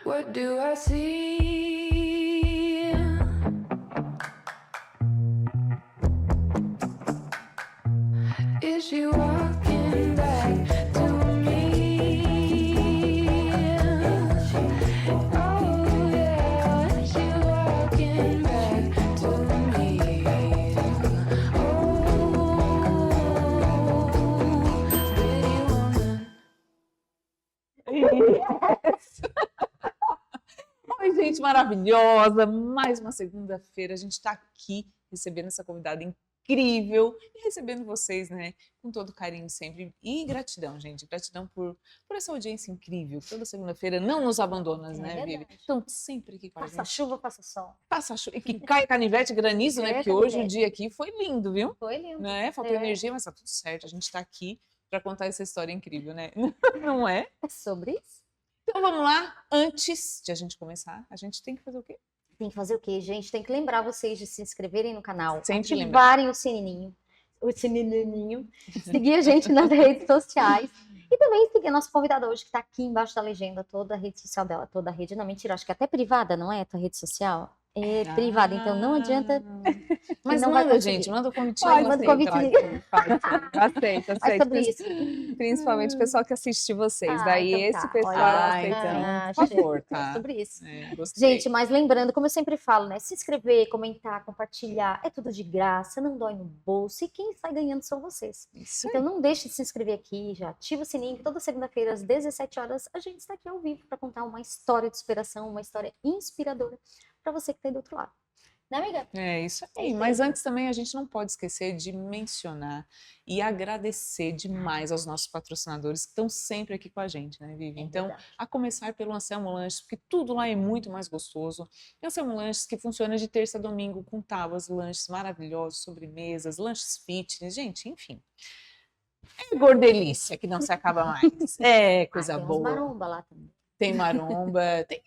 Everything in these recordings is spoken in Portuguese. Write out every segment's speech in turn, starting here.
What do I see? Is she walking back to me? Oh yeah, she walking back to me. Oh, pretty woman. Isso. Oi, gente maravilhosa! Mais uma segunda-feira, a gente está aqui recebendo essa convidada incrível e recebendo vocês, né, com todo carinho sempre. E gratidão, gente, gratidão por essa audiência incrível. Toda segunda-feira não nos abandonas, né, Vivi? Estão sempre aqui com a gente. Passa chuva, passa sol. Passa chuva, e que cai canivete, granizo, né? Porque hoje o dia aqui foi lindo, viu? Foi lindo. Né? Faltou energia, mas tá tudo certo. A gente está aqui para contar essa história incrível, né? Não é? É sobre isso? Então vamos lá, antes de a gente começar, a gente tem que fazer o quê? Tem que fazer o quê, gente? Tem que lembrar vocês de se inscreverem no canal, Sempre ativarem o sininho, seguir a gente nas redes sociais e também seguir a nossa convidada hoje que tá aqui embaixo da legenda, toda a rede social dela, toda a rede, não, mentira, acho que até privada, não é? Tua rede social? É privada, então não adianta. Mas não manda, vai gente, manda o convitinho. Pode, manda o convitinho. Aceita. Mas sobre isso. Principalmente o pessoal que assiste vocês. Daí então esse tá. pessoal Olha, aceita, por favor, tá? É sobre isso. Gostei. Gente, mas lembrando, como eu sempre falo, né? Se inscrever, comentar, compartilhar, é tudo de graça, não dói no bolso. E quem sai ganhando são vocês. Isso Então não deixe de se inscrever aqui, já ativa o sininho, que toda segunda-feira às 17 horas a gente está aqui ao vivo para contar uma história de superação, uma história inspiradora para você que está aí do outro lado. Né, amiga? É isso aí. Mas antes também a gente não pode esquecer de mencionar e agradecer demais aos nossos patrocinadores que estão sempre aqui com a gente, né, Vivi? Então, a começar pelo Anselmo Lanches, porque tudo lá é muito mais gostoso. Anselmo Lanches que funciona de terça a domingo com tábuas, lanches maravilhosos, sobremesas, lanches fitness, gente, enfim. É gordelícia que não se acaba mais. É coisa tem boa. Tem maromba lá também. Tem maromba, tem...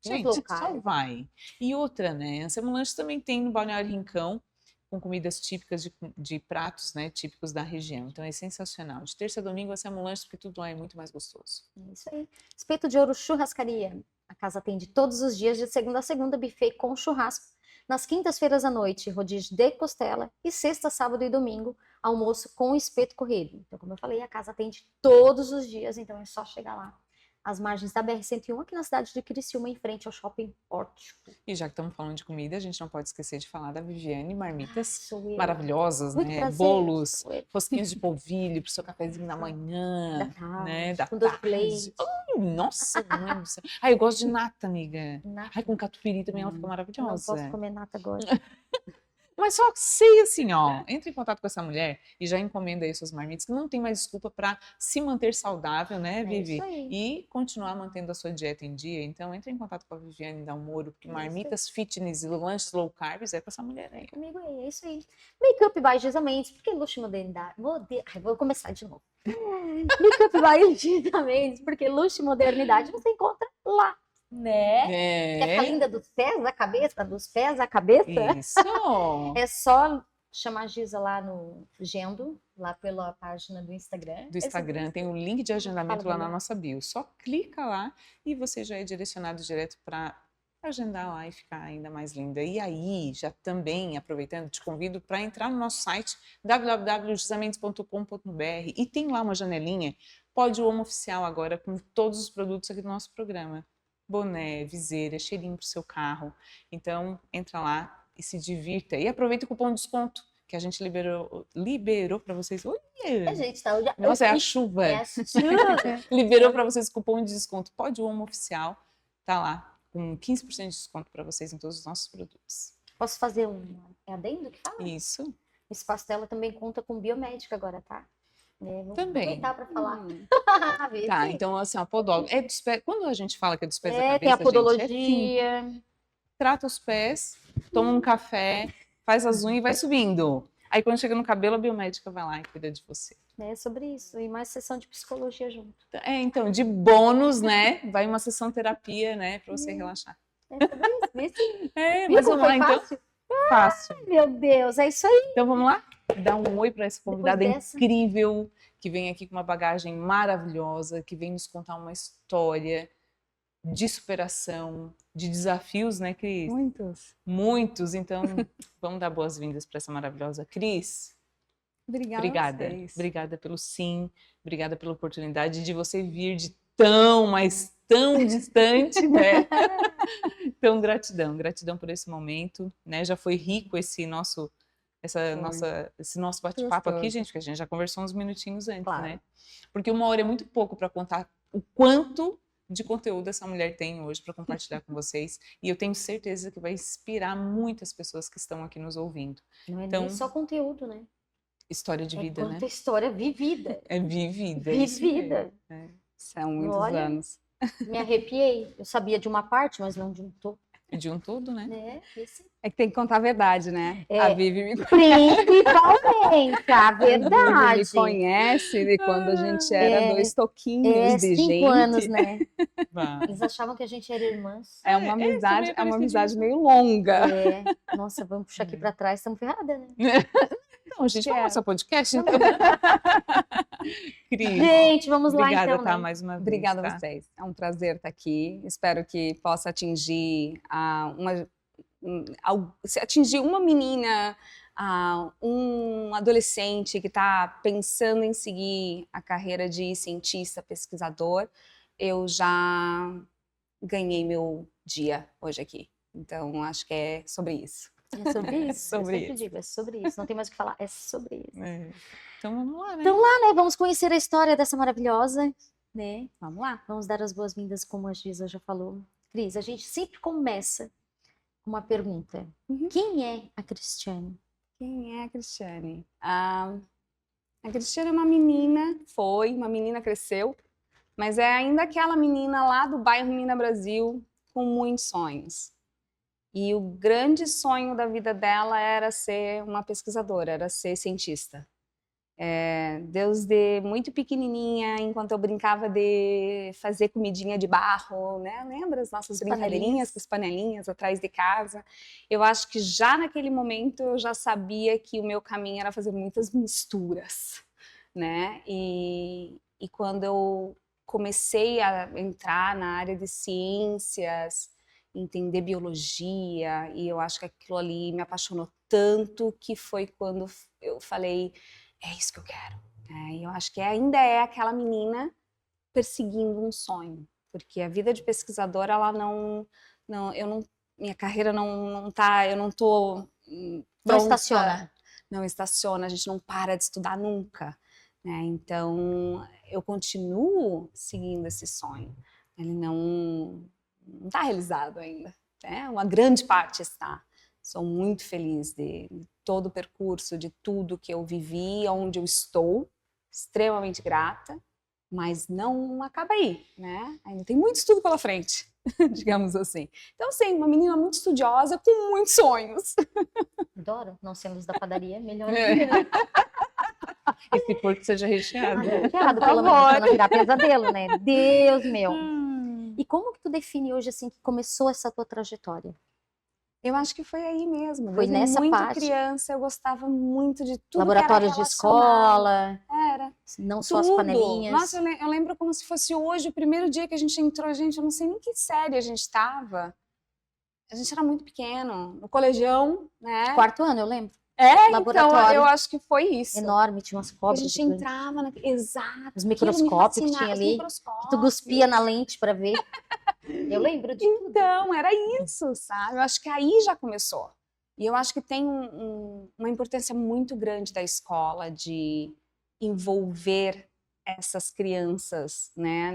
Gente, local. só vai. E outra, né? Anselmo Lanches também tem no Balneário Rincão, com comidas típicas de pratos, né, típicos da região. Então é sensacional. De terça a domingo, Anselmo Lanches, porque tudo lá é muito mais gostoso. É isso aí. Espeto de Ouro Churrascaria. A casa atende todos os dias, de segunda a segunda, buffet com churrasco. Nas quintas-feiras à noite, rodízio de costela. E sexta, sábado e domingo, almoço com espeto corrido. Então, como eu falei, a casa atende todos os dias, então é só chegar lá. Às margens da BR-101, aqui na cidade de Criciúma, em frente ao Shopping Pórtico. E já que estamos falando de comida, a gente não pode esquecer de falar da Viviane Marmitas maravilhosas, Muito né? prazer. Bolos, rosquinhas de polvilho para o seu cafezinho da manhã, Da tarde, né? Da com doce tarde. de leite. Ai, nossa, não é do céu. Ai, eu gosto de nata, amiga. Nata. Ai, com catupiry também ela fica Eu maravilhosa. não posso comer nata agora. Mas só sei assim, ó, entre em contato com essa mulher e já encomenda aí suas marmitas, que não tem mais desculpa para se manter saudável, né, Vivi? Isso aí. E continuar mantendo a sua dieta em dia. Então, entre em contato com a Viviane Dalmoro, porque marmitas fitness e lanches low carbs é para essa mulher aí. Comigo é isso aí. Make-up by Gisa Mendes, porque luxo e modernidade. Ai, vou começar de novo. Make-up by Gisa Mendes, porque luxo e modernidade você encontra lá. Né? Quer ficar linda dos pés à cabeça? Dos pés à cabeça? Isso! É só chamar a Gisa lá no Gendo, lá pela página do Instagram. Do Instagram, tem o link de agendamento Fala, lá na nossa bio. Só clica lá e você já é direcionado direto para agendar lá e ficar ainda mais linda. E aí, já também, aproveitando, te convido para entrar no nosso site www.gisamendes.com.br e tem lá uma janelinha, Pode Uomo Oficial agora, com todos os produtos aqui do nosso programa. Boné, viseira, cheirinho pro seu carro. Então, entra lá e se divirta. E aproveita o cupom de desconto que a gente liberou para vocês. Olha! A gente tá... Nossa, é a chuva. É a chuva. Liberou para vocês o cupom de desconto. Pode Uomo Oficial. Tá lá, com 15% de desconto para vocês em todos os nossos produtos. Posso fazer um adendo que fala? Isso. Esse pastel também conta com biomédica agora, tá? Vou Também. aproveitar para falar. Tá, então assim, a podóloga. Quando a gente fala que é dos pés da cabeça, tem a podologia. Gente, é trata os pés, toma um café, faz as unhas e vai subindo. Aí quando chega no cabelo, a biomédica vai lá e cuida de você. É sobre isso. E mais sessão de psicologia junto. Então, de bônus, né? Vai uma sessão terapia, né? Para você relaxar. É sobre isso. Mas vamos lá, então. Fácil? Fácil. Meu Deus, é isso aí. Então vamos lá? Dar um oi para essa convidada incrível, que vem aqui com uma bagagem maravilhosa, que vem nos contar uma história de superação, de desafios, né, Cris? Muitos. Muitos. Então, vamos dar boas-vindas para essa maravilhosa Cris. Obrigada. Obrigada. A vocês. Obrigada pelo sim, obrigada pela oportunidade de você vir de tão, mas tão distante, né? Então, gratidão por esse momento, né? Já foi rico esse nosso bate-papo aqui, Gostoso. gente, porque a gente já conversou uns minutinhos antes, Claro. né? Porque 1 hora é muito pouco para contar o quanto de conteúdo essa mulher tem hoje para compartilhar com vocês, e eu tenho certeza que vai inspirar muitas pessoas que estão aqui nos ouvindo. Não é Então, nem só conteúdo, né? História de É vida, né? quanta história vivida. É vivida. é isso Vivida. mesmo. São muitos Olha. anos. Me arrepiei. Eu sabia de uma parte, mas não de um todo. É de um todo, né? Né? Esse... É que tem que contar a verdade, né? É. A Vivi me Principalmente, a A Vivi verdade. me conhece de quando a gente era É, 2 toquinhos de 5 gente. anos, né? Vá. Eles achavam que a gente era irmãs. É uma É, esse amizade, também é é uma parecidinho. amizade meio longa. É. Nossa, vamos puxar aqui pra trás, estamos ferradas, né? Então, gente, Que vamos é. ao seu podcast, então. Cris, Gente, vamos lá obrigada, então, tá? né? Mais uma vez, Obrigada a tá? vocês. É um prazer estar aqui. Espero que possa atingir se atingir uma menina, um adolescente que está pensando em seguir a carreira de cientista, pesquisador, eu já ganhei meu dia hoje aqui. Então, acho que é sobre isso. É sobre isso. Sobre eu sempre isso. digo, é sobre isso. Não tem mais o que falar, é sobre isso. É. Então vamos lá, né? Então né? Vamos conhecer a história dessa maravilhosa, né? Vamos lá? Vamos dar as boas-vindas, como a Giza já falou. Cris, a gente sempre começa com uma pergunta. Uhum. Quem é a Cristiane? Quem é a Cristiane? A Cristiane é uma menina, uma menina cresceu, mas é ainda aquela menina lá do bairro Mina Brasil, com muitos sonhos. E o grande sonho da vida dela era ser uma pesquisadora, era ser cientista. Desde muito pequenininha, enquanto eu brincava de fazer comidinha de barro, né? Lembra as nossas As panelinhas. brincadeirinhas com as panelinhas atrás de casa? Eu acho que já naquele momento eu já sabia que o meu caminho era fazer muitas misturas, né? E quando eu comecei a entrar na área de ciências, entender biologia, e eu acho que aquilo ali me apaixonou tanto que foi quando eu falei, é isso que eu quero. E eu acho que ainda é aquela menina perseguindo um sonho, porque a vida de pesquisadora, ela minha carreira não tá, eu não tô Não pronta. estaciona. Não estaciona, a gente não para de estudar nunca, né? Então, eu continuo seguindo esse sonho. Ele não está realizado ainda, né? Uma grande parte está. Sou muito feliz de todo o percurso, de tudo que eu vivi, onde eu estou, extremamente grata, mas não acaba aí, né? Ainda tem muito estudo pela frente, digamos assim. Então, sim, uma menina muito estudiosa, com muitos sonhos. Adoro, não sendo os da padaria, melhor É. ainda. Esse porco seja recheado. Errado, pelo menos, pra não virar pesadelo, né? Deus meu. E como que tu define hoje, assim, que começou essa tua trajetória? Eu acho que foi aí mesmo. Foi Desde nessa muito parte? criança, eu gostava muito de tudo Laboratórios que de era relacionado. escola, Era. não só as Tudo. panelinhas. Nossa, eu lembro como se fosse hoje, o primeiro dia que a gente entrou, gente, eu não sei nem que série a gente estava. A gente era muito pequeno, no colegião, né? 4º ano, eu lembro. Então laboratório. eu acho que foi isso. Enorme, tinha umas Que a cobras. gente gigantes. entrava, exato. Os aquilo me microscópios que fascinava, tinha os ali, microscópios. Tu cuspia na lente pra ver. Eu lembro de tudo. Então, era isso, sabe? Eu acho que aí já começou. E eu acho que tem uma importância muito grande da escola de envolver essas crianças, né,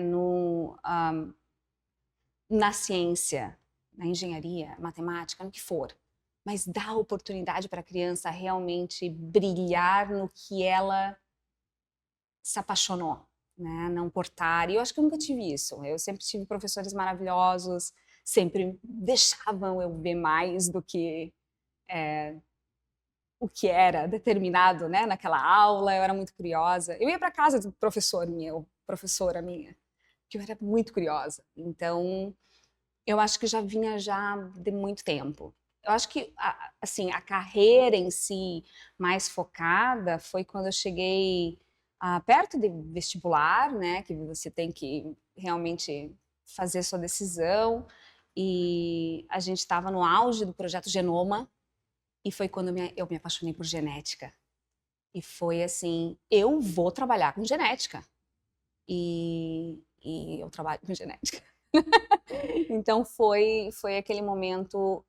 na ciência, na engenharia, matemática, no que for. Mas dá oportunidade para a criança realmente brilhar no que ela se apaixonou, né? Não cortar. E eu acho que eu nunca tive isso. Eu sempre tive professores maravilhosos, sempre deixavam eu ver mais do que o que era determinado, né, naquela aula. Eu era muito curiosa. Eu ia para casa do professora minha, que eu era muito curiosa. Então, eu acho que já vinha já de muito tempo. Eu acho que assim, a carreira em si mais focada foi quando eu cheguei perto de vestibular, né, que você tem que realmente fazer sua decisão. E a gente estava no auge do projeto Genoma, e foi quando eu me apaixonei por genética. E foi assim, eu vou trabalhar com genética. E eu trabalho com genética. Então foi aquele momento,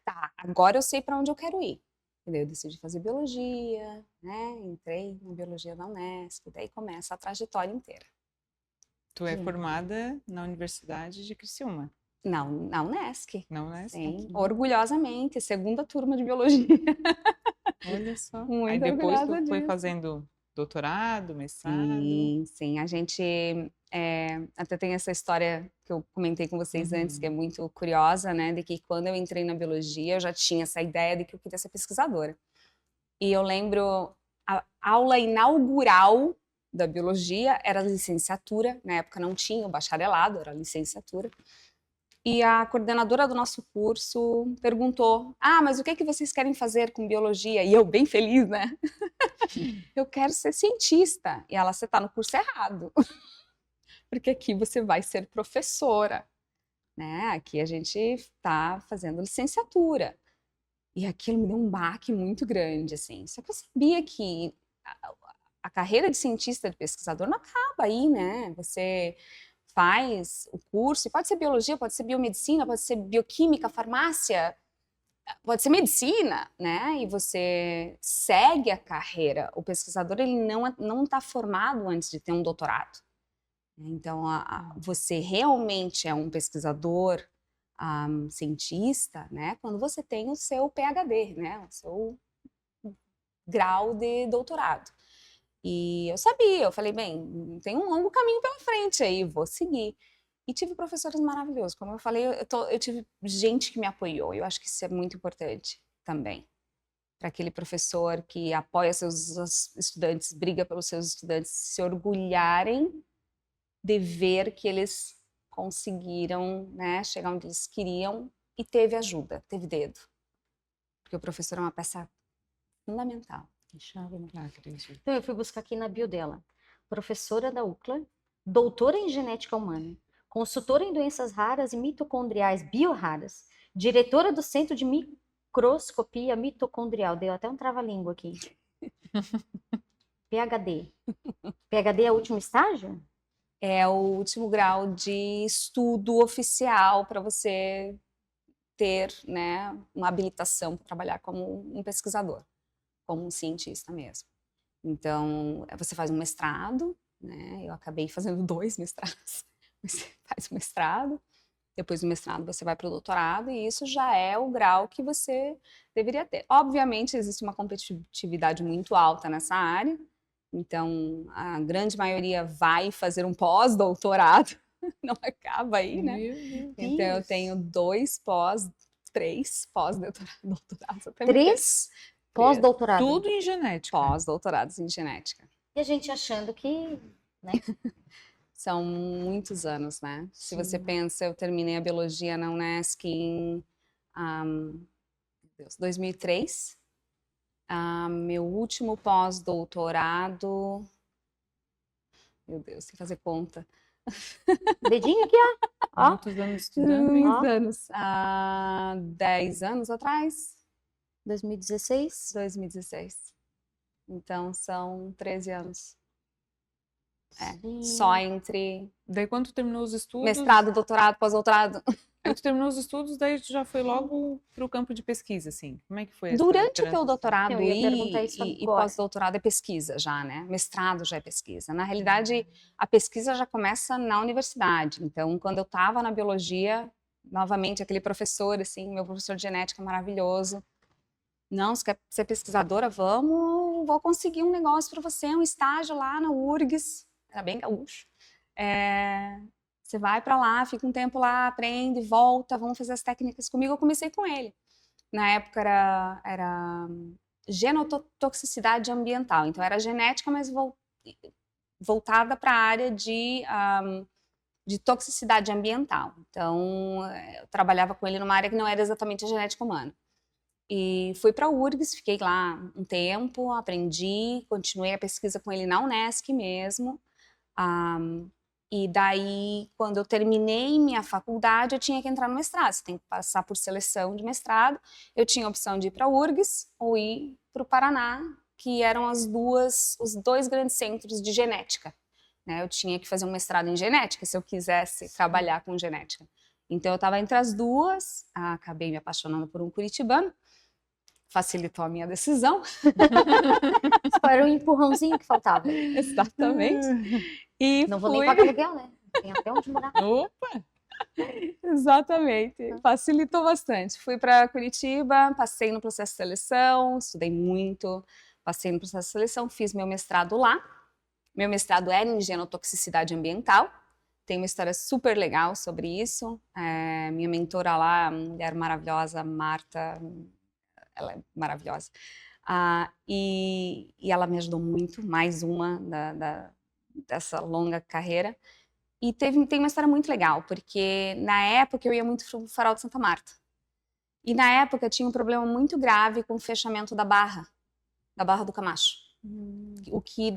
tá, agora eu sei para onde eu quero ir. E daí eu decidi fazer biologia, né? Entrei na biologia da Unesp, daí começa a trajetória inteira. Tu é formada na Universidade de Criciúma, Não, na Unesc. não é? Sim, orgulhosamente, segunda turma de biologia. Olha só. Aí Muito depois orgulhosa tu foi disso. fazendo doutorado, mestrado. Sim, a gente até tem essa história que eu comentei com vocês antes, que é muito curiosa, né? De que quando eu entrei na biologia, eu já tinha essa ideia de que eu queria ser pesquisadora. E eu lembro, a aula inaugural da biologia era licenciatura, na época não tinha o bacharelado, era licenciatura. E a coordenadora do nosso curso perguntou: mas o que é que vocês querem fazer com biologia? E eu, bem feliz, né? Eu quero ser cientista. E ela, você está no curso errado. Porque aqui você vai ser professora, né? Aqui a gente está fazendo licenciatura. E aquilo me deu um baque muito grande, assim. Só que eu sabia que a carreira de cientista, de pesquisador, não acaba aí, né? Você faz o curso, e pode ser biologia, pode ser biomedicina, pode ser bioquímica, farmácia, pode ser medicina, né? E você segue a carreira. O pesquisador, ele não está formado antes de ter um doutorado. Então, você realmente é um pesquisador, cientista, né? Quando você tem o seu PhD, né? O seu grau de doutorado. E eu sabia, eu falei, bem, tem um longo caminho pela frente aí, vou seguir. E tive professores maravilhosos, como eu falei, eu tive gente que me apoiou, eu acho que isso é muito importante também. Para aquele professor que apoia seus estudantes, briga pelos seus estudantes se orgulharem de ver que eles conseguiram, né, chegar onde eles queriam e teve ajuda, teve dedo. Porque o professor é uma peça fundamental. Chave, né? Acredito. Então, eu fui buscar aqui na bio dela. Professora da UCLA, doutora em genética humana, consultora em doenças raras e mitocondriais bioraras, diretora do Centro de Microscopia Mitocondrial. Deu até um trava-língua aqui. PhD. PhD é o último estágio? É o último grau de estudo oficial para você ter, né, uma habilitação para trabalhar como um pesquisador, como um cientista mesmo. Então, você faz um mestrado, né? Eu acabei fazendo 2 mestrados. Você faz o mestrado, depois do mestrado você vai para o doutorado, e isso já é o grau que você deveria ter. Obviamente, existe uma competitividade muito alta nessa área, então a grande maioria vai fazer um pós-doutorado, não acaba aí, né? Meu Deus. Então, eu tenho 3 pós-doutorados até 3 pós-doutorado. Tudo em genética. pós-doutorados em genética. E a gente achando que, né? São muitos anos, né? Se você Sim. pensa, eu terminei a biologia na Unesc em 2003. Meu último pós-doutorado... Meu Deus, tem que fazer conta. Dedinho aqui, ó. Muitos anos estudando. hein? Ó. anos. 10 anos atrás? 2016. 2016. Então, são 13 anos. Sim. Só entre Daí quando tu terminou os estudos... mestrado, doutorado, pós-doutorado. Aí tu terminou os estudos, daí tu já foi logo pro campo de pesquisa, assim. Como é que foi essa Durante o teu transição? doutorado Eu ia perguntar isso e agora. pós-doutorado é pesquisa já, né? Mestrado já é pesquisa. Na realidade, a pesquisa já começa na universidade. Então, quando eu estava na biologia, novamente, aquele professor, assim, meu professor de genética maravilhoso. Não, você quer ser pesquisadora? Vamos, vou conseguir um negócio para você, um estágio lá na URGS. Era bem gaúcho. Você vai para lá, fica um tempo lá, aprende, volta, vamos fazer as técnicas comigo. Eu comecei com ele. Na época era genotoxicidade ambiental. Então, era genética, mas voltada para a área de toxicidade ambiental. Então, eu trabalhava com ele numa área que não era exatamente a genética humana. E fui para a URGS, fiquei lá um tempo, aprendi, continuei a pesquisa com ele na Unesc mesmo. E daí, quando eu terminei minha faculdade, eu tinha que entrar no mestrado. Você tem que passar por seleção de mestrado. Eu tinha a opção de ir para a URGS ou ir para o Paraná, que eram os dois grandes centros de genética, né? Eu tinha que fazer um mestrado em genética se eu quisesse trabalhar com genética. Então, eu estava entre as duas, acabei me apaixonando por um curitibano, facilitou a minha decisão. Só era um empurrãozinho que faltava. Exatamente. E Não vou nem fui... pagar aluguel, né? Tem até onde morar. Opa! Exatamente, facilitou bastante. Fui para Curitiba, passei no processo de seleção, estudei muito, passei no processo de seleção, fiz meu mestrado lá. Meu mestrado era em genotoxicidade ambiental. Tem uma história super legal sobre isso. Minha mentora lá, mulher maravilhosa, Marta, ela é maravilhosa. E ela me ajudou muito, mais uma dessa longa carreira. E tem uma história muito legal, porque na época eu ia muito para o Farol de Santa Marta. E na época tinha um problema muito grave com o fechamento da Barra do Camacho. O que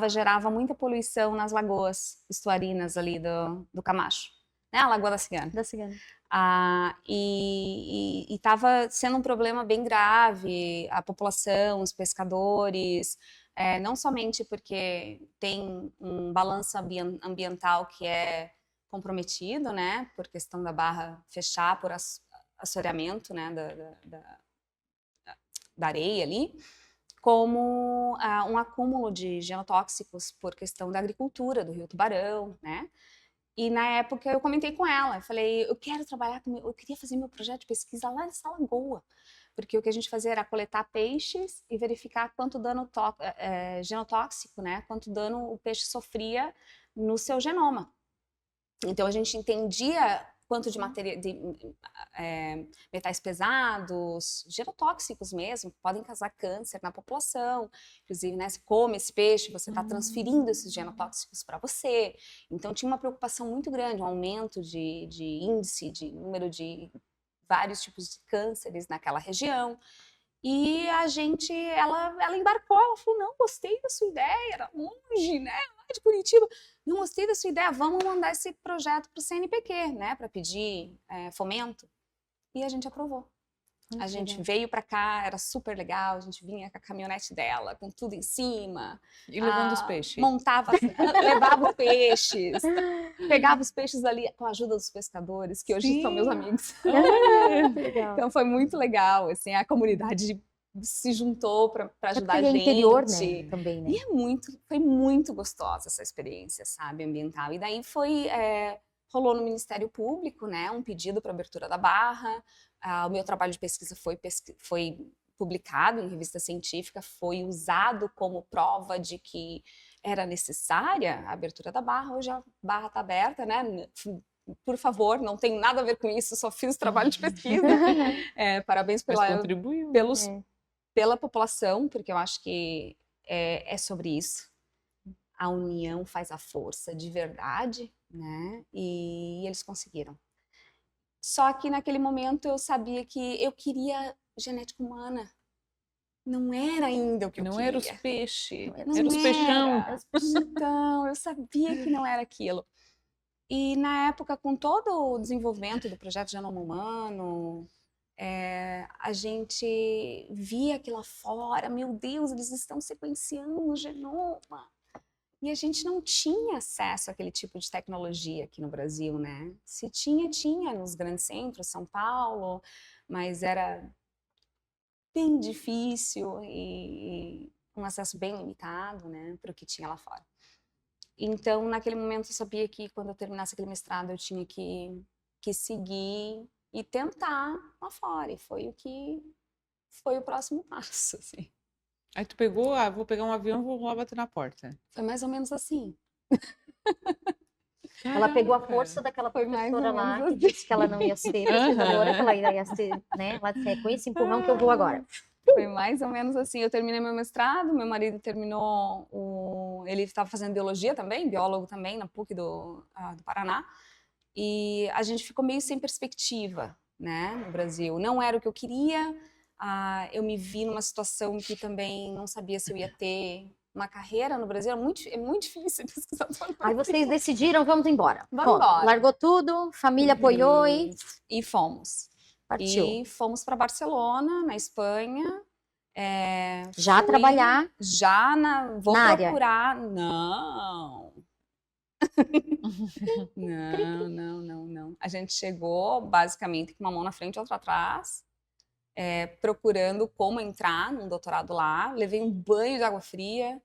gerava muita poluição nas lagoas estuarinas ali do Camacho. Né? A Lagoa da Cigana. Da cigana. E estava sendo um problema bem grave, a população, os pescadores, não somente porque tem um balanço ambiental que é comprometido, né, por questão da Barra fechar por assoreamento, né, da areia ali, como um acúmulo de genotóxicos por questão da agricultura, do Rio Tubarão, né? E na época eu comentei com ela, eu falei, eu quero trabalhar eu queria fazer meu projeto de pesquisa lá nessa lagoa, porque o que a gente fazia era coletar peixes e verificar quanto dano genotóxico, né? Quanto dano o peixe sofria no seu genoma. Então a gente entendia quanto de metais pesados, genotóxicos mesmo, que podem causar câncer na população. Inclusive, né, se come esse peixe, você está transferindo esses genotóxicos para você. Então tinha uma preocupação muito grande, um aumento de índice, de número de vários tipos de cânceres naquela região. E ela embarcou, ela falou, não, gostei da sua ideia, era longe, né, lá de Curitiba, não gostei da sua ideia, vamos mandar esse projeto para o CNPq, né, para pedir fomento, e a gente aprovou. A gente veio para cá, era super legal, a gente vinha com a caminhonete dela, com tudo em cima. E levando os peixes. Levava os peixes, pegava os peixes ali com a ajuda dos pescadores, que hoje são meus amigos. Legal. Então foi muito legal, assim, a comunidade se juntou para ajudar a Porque é gente. interior, né? Também, né? E foi muito gostosa essa experiência, sabe, ambiental. E daí rolou no Ministério Público, né, um pedido para abertura da Barra. O meu trabalho de pesquisa foi publicado em revista científica, foi usado como prova de que era necessária a abertura da Barra. Hoje a Barra está aberta, né? Por favor, não tenho nada a ver com isso, só fiz trabalho de pesquisa. Parabéns pela população, porque eu acho que é sobre isso. A união faz a força de verdade, né? E eles conseguiram. Só que naquele momento eu sabia que eu queria genética humana. Não era ainda o que eu queria. Não era os peixes, Não era os peixão. Então, eu sabia que não era aquilo. E na época, com todo o desenvolvimento do projeto Genoma Humano, a gente via aquilo lá fora, meu Deus, eles estão sequenciando o genoma. E a gente não tinha acesso àquele tipo de tecnologia aqui no Brasil, né? Se tinha nos grandes centros, São Paulo, mas era bem difícil e um acesso bem limitado, né, para o que tinha lá fora. Então, naquele momento, eu sabia que quando eu terminasse aquele mestrado, eu tinha que seguir e tentar lá fora. E foi o próximo passo, assim. Aí tu pegou, vou pegar um avião, vou lá bater na porta. Foi mais ou menos assim. Ela pegou a força daquela Foi mais professora ou lá, menos que disse que ela não ia ser pesquisadora, que ela ia ser, né? Ela disse, com esse empurrão que eu vou agora. Foi mais ou menos assim. Eu terminei meu mestrado, meu marido terminou, ele estava fazendo biologia também, biólogo também, na PUC do Paraná. E a gente ficou meio sem perspectiva, né, no Brasil. Não era o que eu queria. Eu me vi numa situação que também não sabia se eu ia ter uma carreira no Brasil, é muito difícil ser pesquisador no Aí Brasil. vocês decidiram, vamos embora. Vamos Ponto. embora. Largou tudo, família apoiou e E fomos. partiu. E fomos para Barcelona, na Espanha. Já Fui trabalhar vou na área. procurar. Não. Não. A gente chegou basicamente com uma mão na frente e outra atrás, procurando como entrar num doutorado lá. Levei um banho de água fria.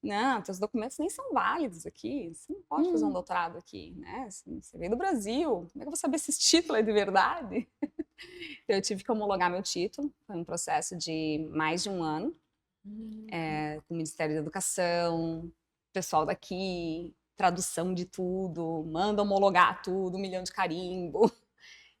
Não, teus documentos nem são válidos aqui. Você não pode fazer um doutorado aqui, né? Você veio do Brasil. Como é que eu vou saber se esse título é de verdade? Então, eu tive que homologar meu título. Foi um processo de mais de um ano, com o Ministério da Educação, pessoal daqui, tradução de tudo, manda homologar tudo, 1 milhão de carimbo.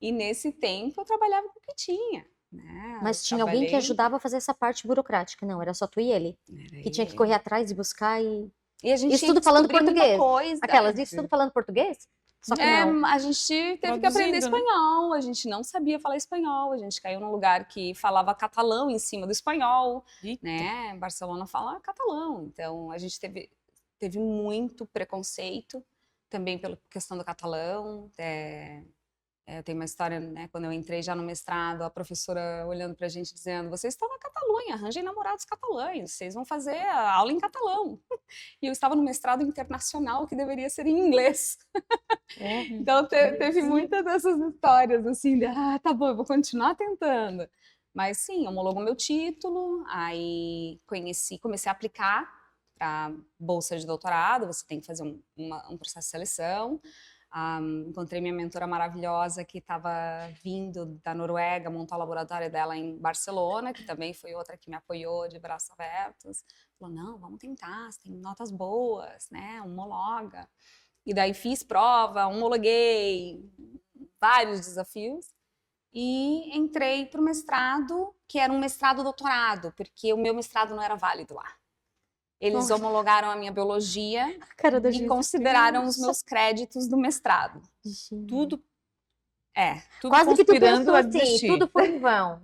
E nesse tempo eu trabalhava com o que tinha. Né? Mas tinha alguém que ajudava a fazer essa parte burocrática. Não, era só tu e ele. Que tinha que correr atrás e buscar e... E a gente Isso tinha tudo que falando descobrir muita português. coisa. Aquelas, isso tudo falando português? Só que não. A gente teve que aprender Traduzindo, né? espanhol, a gente não sabia falar espanhol, a gente caiu num lugar que falava catalão em cima do espanhol, Eita. né? Barcelona fala catalão, então a gente teve muito preconceito também pela questão do catalão. Tem uma história, né? Quando eu entrei já no mestrado, a professora olhando pra gente dizendo: vocês estão na Catalunha, arranjem namorados catalães, vocês vão fazer a aula em catalão. E eu estava no mestrado internacional que deveria ser em inglês. Então teve muitas dessas histórias assim, de, tá bom, eu vou continuar tentando. Mas sim, homologou meu título, aí comecei a aplicar para bolsa de doutorado, você tem que fazer um processo de seleção. Encontrei minha mentora maravilhosa que estava vindo da Noruega, montou o laboratório dela em Barcelona, que também foi outra que me apoiou de braços abertos. Falou, não, vamos tentar, você tem notas boas, né, homologa. E daí fiz prova, homologuei, vários desafios. E entrei para o mestrado, que era um mestrado-doutorado, porque o meu mestrado não era válido lá. Eles homologaram a minha biologia e consideraram os meus créditos do mestrado. Tudo Quase que tu conspirando pensou a assim, desistir. tudo foi em vão.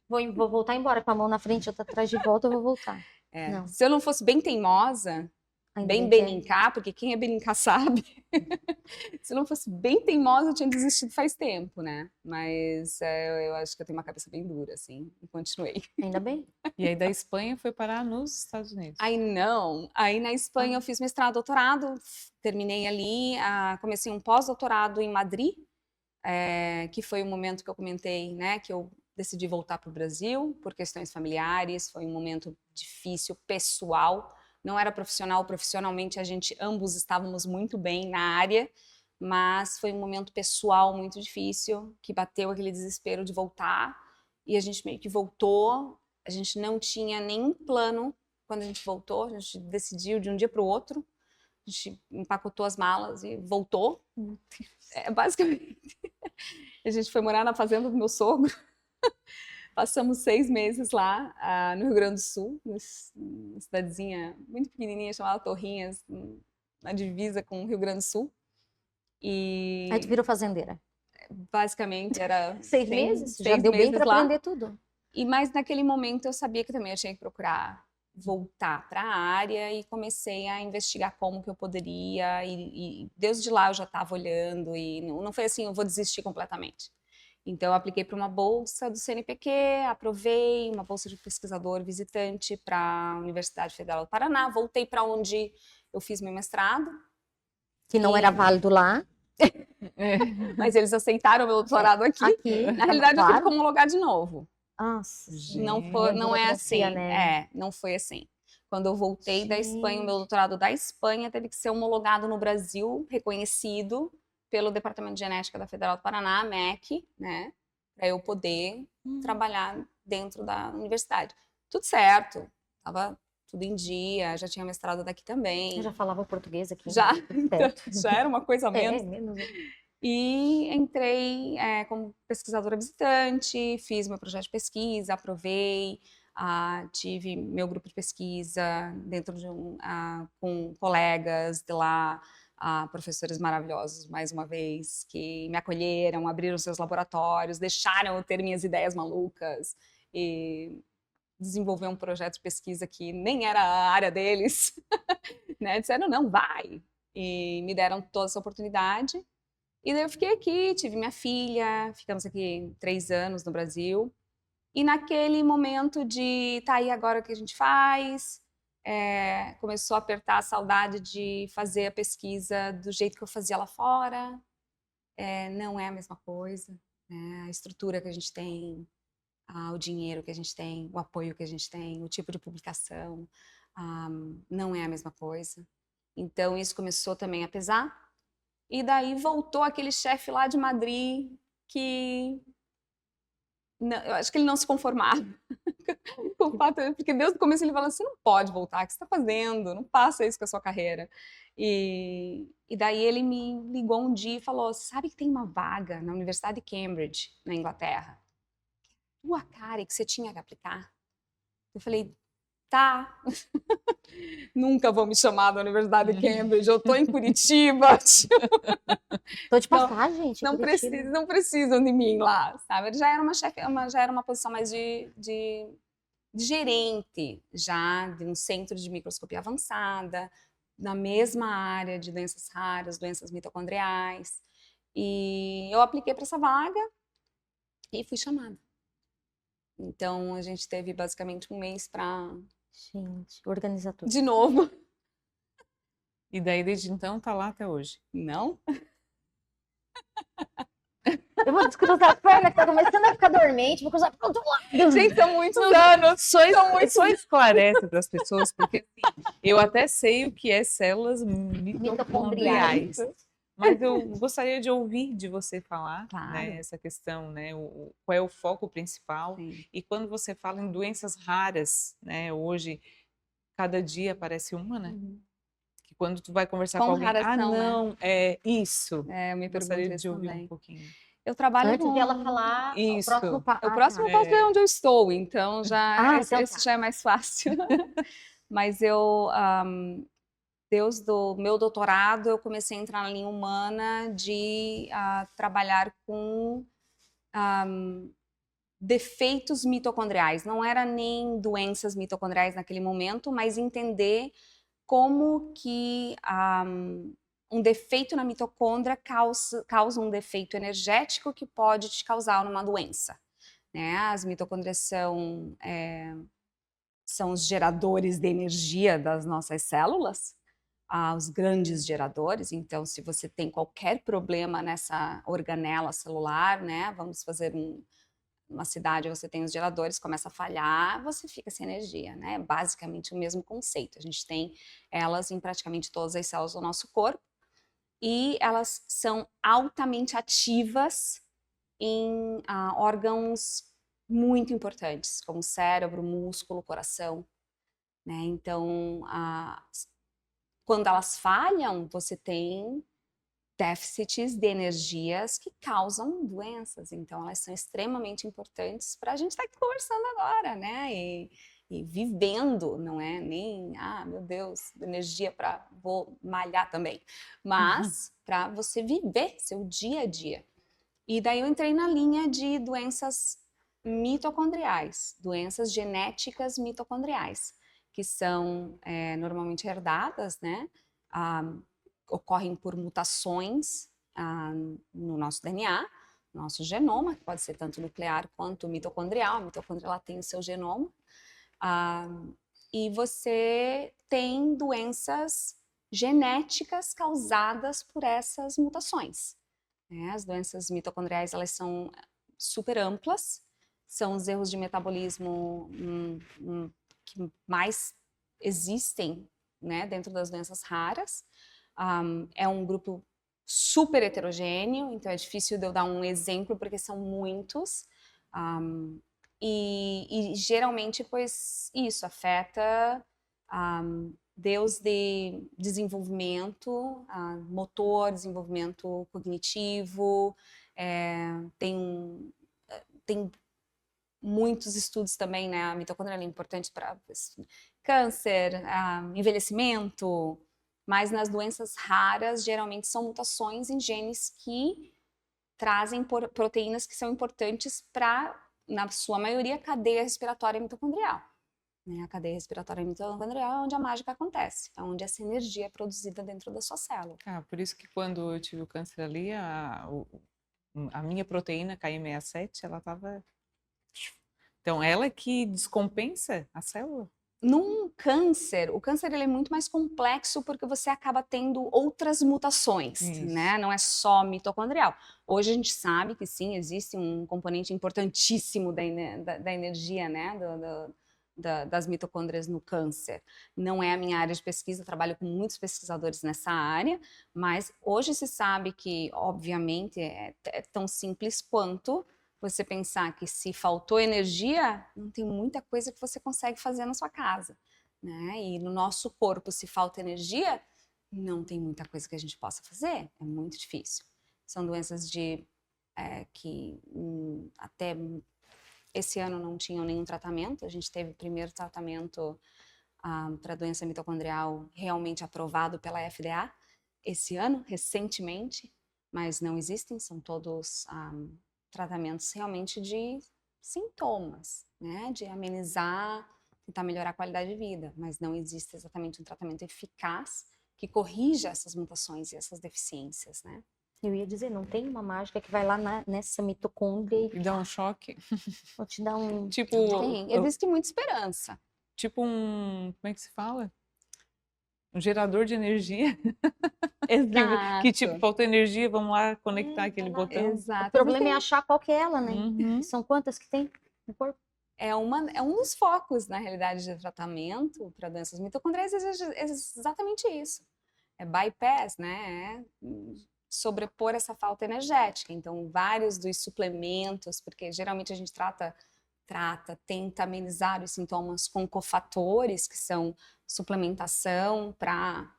Vou voltar embora com a mão na frente, outra atrás de volta, eu vou voltar. Não. Se eu não fosse bem teimosa, Ainda bem bem que é. belincar, porque quem é belincar sabe. Se eu não fosse bem teimosa, eu tinha desistido faz tempo, né? Mas eu acho que eu tenho uma cabeça bem dura, assim, e continuei. Ainda bem. E aí da Espanha foi parar nos Estados Unidos. Aí na Espanha eu fiz mestrado, doutorado, terminei ali, comecei um pós-doutorado em Madrid, que foi o momento que eu comentei, né, que eu decidi voltar para o Brasil por questões familiares, foi um momento difícil, pessoal, não era profissional, profissionalmente ambos estávamos muito bem na área, mas foi um momento pessoal muito difícil, que bateu aquele desespero de voltar, e a gente meio que voltou, a gente não tinha nenhum plano quando a gente voltou, a gente decidiu de um dia para o outro, a gente empacotou as malas e voltou. Basicamente, a gente foi morar na fazenda do meu sogro, passamos 6 meses lá no Rio Grande do Sul, numa cidadezinha muito pequenininha chamada Torrinhas, na divisa com o Rio Grande do Sul. E Aí tu virou fazendeira. basicamente era 6 meses? Já 6 deu bem meses para lá. aprender tudo. Mas naquele momento eu sabia que também eu tinha que procurar voltar para a área e comecei a investigar como que eu poderia e desde lá eu já estava olhando e não foi assim, eu vou desistir completamente. Então eu apliquei para uma bolsa do CNPq, aprovei, uma bolsa de pesquisador visitante para a Universidade Federal do Paraná, voltei para onde eu fiz meu mestrado. Que não era válido lá. Mas eles aceitaram meu doutorado aqui. Na realidade eu tive que homologar de novo. Nossa, Não é assim, né? não foi assim. Quando eu voltei da Espanha, o meu doutorado da Espanha teve que ser homologado no Brasil, reconhecido pelo Departamento de Genética da Federal do Paraná, MEC, né, para eu poder trabalhar dentro da universidade. Tudo certo, estava tudo em dia, já tinha mestrado daqui também. Eu já falava português aqui. Já, Certo. já era uma coisa a menos. menos. E entrei como pesquisadora visitante, fiz meu projeto de pesquisa, aprovei, tive meu grupo de pesquisa dentro de com colegas de lá, professores maravilhosos, mais uma vez, que me acolheram, abriram seus laboratórios, deixaram eu ter minhas ideias malucas. E desenvolver um projeto de pesquisa que nem era a área deles, né? Disseram, não, vai. E me deram toda essa oportunidade. E daí eu fiquei aqui, tive minha filha, ficamos aqui 3 anos no Brasil. E naquele momento de, tá aí agora o que a gente faz, começou a apertar a saudade de fazer a pesquisa do jeito que eu fazia lá fora. Não é a mesma coisa, né? A estrutura que a gente tem, o dinheiro que a gente tem, o apoio que a gente tem, o tipo de publicação, não é a mesma coisa. Então isso começou também a pesar. E daí voltou aquele chefe lá de Madrid que eu acho que ele não se conformava com o fato, porque desde o começo ele falou, você não pode voltar, o que você está fazendo? Não faça isso com a sua carreira. E daí ele me ligou um dia e falou, sabe que tem uma vaga na Universidade de Cambridge, na Inglaterra? Tua cara, e que você tinha que aplicar? Eu falei, tá. Nunca vão me chamar da Universidade de Cambridge, eu tô em Curitiba. Tô de passagem, gente. Não precisam de mim lá, sabe? Ele já era já era uma posição mais de gerente, já de um centro de microscopia avançada, na mesma área de doenças raras, doenças mitocondriais. E eu apliquei para essa vaga e fui chamada. Então, a gente teve basicamente um mês para... Gente, organizar tudo. De novo. E daí, desde então, tá lá até hoje. Não? Eu vou descruzar a perna que tá começando a ficar dormente, vou cruzar pro outro lado. Gente, são muitos anos. Só esclarece para as pessoas, porque assim, eu até sei o que é células mitocondriais. Mas eu gostaria de ouvir de você falar, Claro. né, essa questão, né, qual é o foco principal. Sim. E quando você fala em doenças raras, né, hoje, cada dia aparece uma, né? Que quando tu vai conversar com Quão alguém, raras são, né? não, é isso. Eu me pergunto Gostaria isso de ouvir também. um pouquinho. Eu trabalho Antes de ela falar, Isso. o próximo passo. O próximo passo é onde eu estou, então então esse já é mais fácil. Mas eu, desde o meu doutorado, eu comecei a entrar na linha humana de trabalhar com defeitos mitocondriais. Não era nem doenças mitocondriais naquele momento, mas entender como que um defeito na mitocôndria causa um defeito energético que pode te causar uma doença. Né? As mitocôndrias são os geradores de energia das nossas células, os grandes geradores. Então, se você tem qualquer problema nessa organela celular, né? Vamos fazer uma cidade, você tem os geradores, começa a falhar, você fica sem energia, né? Basicamente o mesmo conceito. A gente tem elas em praticamente todas as células do nosso corpo e elas são altamente ativas em órgãos muito importantes, como cérebro, músculo, coração, né? Então, quando elas falham, você tem déficits de energias que causam doenças. Então, elas são extremamente importantes para a gente estar aqui conversando agora, né? E vivendo, não é nem, meu Deus, energia para vou malhar também, mas para você viver seu dia a dia. E daí eu entrei na linha de doenças mitocondriais, doenças genéticas mitocondriais, que são normalmente herdadas, né? Ocorrem por mutações no nosso DNA, no nosso genoma, que pode ser tanto nuclear quanto mitocondrial. A mitocôndria ela tem o seu genoma. E você tem doenças genéticas causadas por essas mutações. Né? As doenças mitocondriais elas são super amplas, são os erros de metabolismo que mais existem, né, dentro das doenças raras. É um grupo super heterogêneo, então é difícil de eu dar um exemplo porque são muitos. E geralmente, pois, isso afeta desde desenvolvimento motor, desenvolvimento cognitivo, tem muitos estudos também, né? A mitocôndria é importante para câncer, envelhecimento, mas nas doenças raras, geralmente são mutações em genes que trazem proteínas que são importantes para na sua maioria, cadeia respiratória mitocondrial. Né? A cadeia respiratória mitocondrial é onde a mágica acontece, é onde essa energia é produzida dentro da sua célula. Por isso que quando eu tive o câncer ali, a minha proteína KI67, ela estava... Então, ela que descompensa a célula? Num câncer, o câncer ele é muito mais complexo porque você acaba tendo outras mutações, né? Não é só mitocondrial. Hoje a gente sabe que sim, existe um componente importantíssimo da energia, né? Das mitocôndrias no câncer. Não é a minha área de pesquisa, eu trabalho com muitos pesquisadores nessa área, mas hoje se sabe que, obviamente, é tão simples quanto você pensar que se faltou energia, não tem muita coisa que você consegue fazer na sua casa, né? E no nosso corpo, se falta energia, não tem muita coisa que a gente possa fazer, é muito difícil. São doenças que até esse ano não tinham nenhum tratamento, a gente teve o primeiro tratamento para doença mitocondrial realmente aprovado pela FDA esse ano, recentemente, mas não existem, são todos tratamentos realmente de sintomas, né? De amenizar, tentar melhorar a qualidade de vida, mas não existe exatamente um tratamento eficaz que corrija essas mutações e essas deficiências, né? Eu ia dizer, não tem uma mágica que vai lá nessa mitocôndria E dá um choque. ou te dá um... Tipo, Tem, existe muita esperança. Tipo como é que se fala? Um gerador de energia. Exato. Que tipo, faltou energia, vamos lá conectar aquele botão. Exato. O problema é achar qual que é ela, né? Uhum. São quantas que tem no corpo? É um dos focos, na realidade, de tratamento para doenças mitocondriais, é exatamente isso. É bypass, né? É sobrepor essa falta energética. Então, vários dos suplementos, porque geralmente a gente tenta amenizar os sintomas com cofatores, que são suplementação para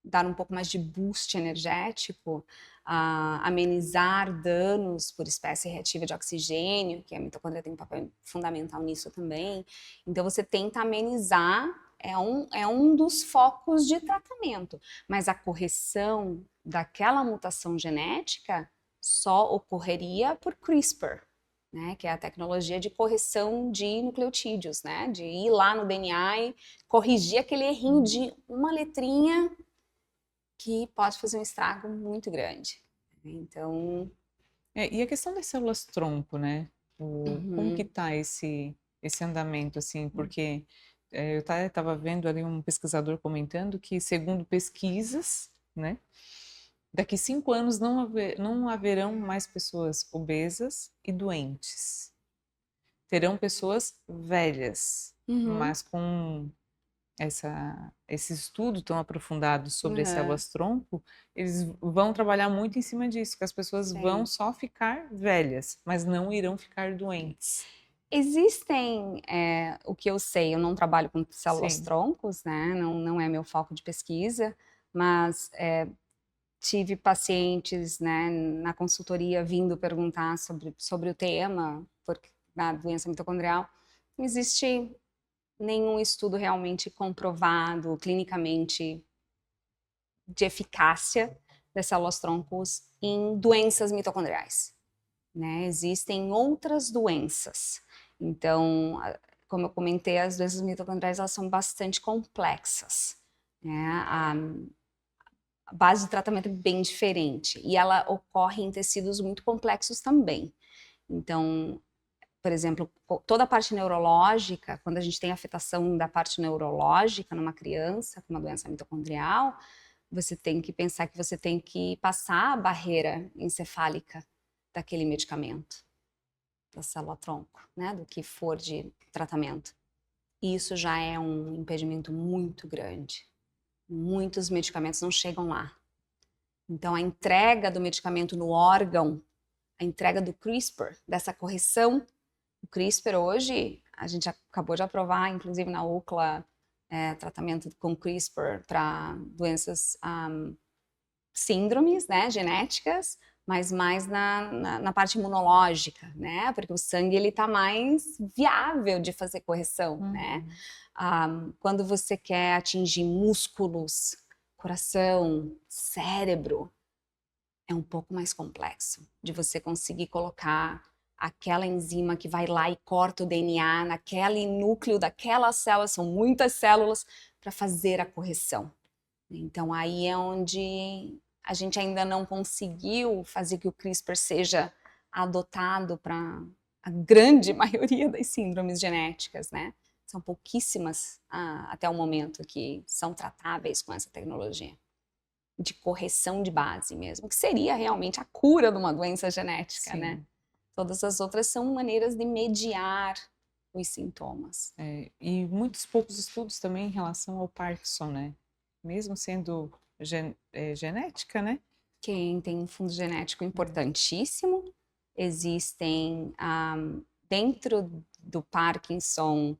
dar um pouco mais de boost energético, amenizar danos por espécie reativa de oxigênio, que a mitocôndria tem um papel fundamental nisso também. Então, você tenta amenizar, é um dos focos de tratamento, mas a correção daquela mutação genética só ocorreria por CRISPR, né, que é a tecnologia de correção de nucleotídeos, né, de ir lá no DNA e corrigir aquele errinho de uma letrinha que pode fazer um estrago muito grande. Então... E a questão das células tronco, né? Como que tá esse andamento, assim? Porque eu estava vendo ali um pesquisador comentando que, segundo pesquisas, né? Daqui 5 anos não haverão mais pessoas obesas e doentes. Terão pessoas velhas, mas com esse estudo tão aprofundado sobre as células-tronco, eles vão trabalhar muito em cima disso, que as pessoas vão só ficar velhas, mas não irão ficar doentes. Existem, o que eu sei, eu não trabalho com células-troncos, né? Não é meu foco de pesquisa, mas tive pacientes, né, na consultoria vindo perguntar sobre o tema, da doença mitocondrial. Não existe nenhum estudo realmente comprovado clinicamente de eficácia das células-troncos em doenças mitocondriais, né? Existem outras doenças. Então, como eu comentei, as doenças mitocondriais elas são bastante complexas, né? A base de tratamento é bem diferente e ela ocorre em tecidos muito complexos também. Então, por exemplo, toda a parte neurológica, quando a gente tem afetação da parte neurológica numa criança com uma doença mitocondrial, você tem que pensar que você tem que passar a barreira encefálica daquele medicamento, da célula-tronco, né, do que for de tratamento. E isso já é um impedimento muito grande. Muitos medicamentos não chegam lá. Então, a entrega do medicamento no órgão, a entrega do CRISPR, dessa correção, o CRISPR hoje, a gente acabou de aprovar, inclusive na UCLA, tratamento com CRISPR para doenças, síndromes, né, genéticas, mas mais na parte imunológica, né, porque o sangue ele está mais viável de fazer correção, né. Quando você quer atingir músculos, coração, cérebro, é um pouco mais complexo de você conseguir colocar aquela enzima que vai lá e corta o DNA naquele núcleo daquela célula, são muitas células, para fazer a correção. Então, aí é onde a gente ainda não conseguiu fazer que o CRISPR seja adotado para a grande maioria das síndromes genéticas, né? São pouquíssimas até o momento que são tratáveis com essa tecnologia de correção de base mesmo, que seria realmente a cura de uma doença genética, Sim. né? Todas as outras são maneiras de mediar os sintomas. E muitos poucos estudos também em relação ao Parkinson, né? Mesmo sendo genética, né? Quem tem um fundo genético importantíssimo, existem dentro do Parkinson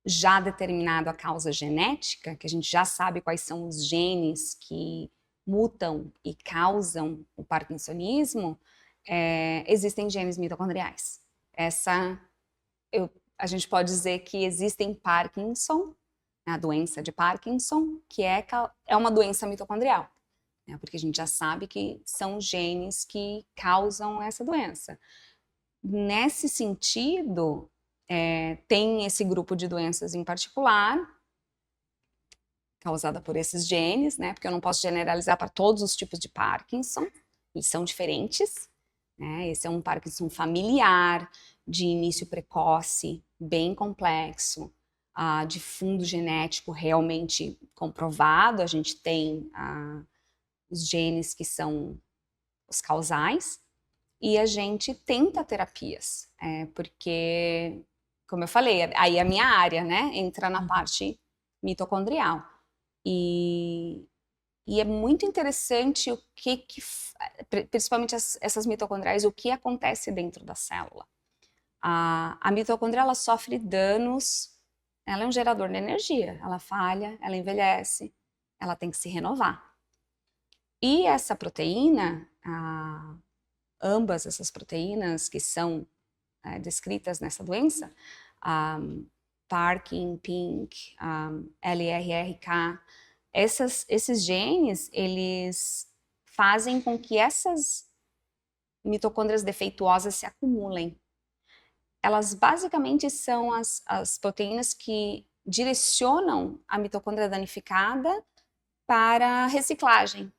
já determinado a causa genética, que a gente já sabe quais são os genes que mutam e causam o parkinsonismo, existem genes mitocondriais. A gente pode dizer que existem Parkinson, a doença de Parkinson, que é uma doença mitocondrial, né? Porque a gente já sabe que são genes que causam essa doença. Nesse sentido, tem esse grupo de doenças em particular, causada por esses genes, né? Porque eu não posso generalizar para todos os tipos de Parkinson, eles são diferentes, né? Esse é um Parkinson familiar, de início precoce, bem complexo, de fundo genético realmente comprovado. A gente tem os genes que são os causais, e a gente tenta terapias, porque, como eu falei, aí a minha área, né, entra na parte mitocondrial. E é muito interessante o principalmente essas mitocondriais, o que acontece dentro da célula. A mitocôndria, ela sofre danos, ela é um gerador de energia, ela falha, ela envelhece, ela tem que se renovar. E essa proteína, ambas essas proteínas que são descritas nessa doença, Parkin, PINK, LRRK, esses genes, eles fazem com que essas mitocôndrias defeituosas se acumulem. Elas basicamente são as proteínas que direcionam a mitocôndria danificada para reciclagem.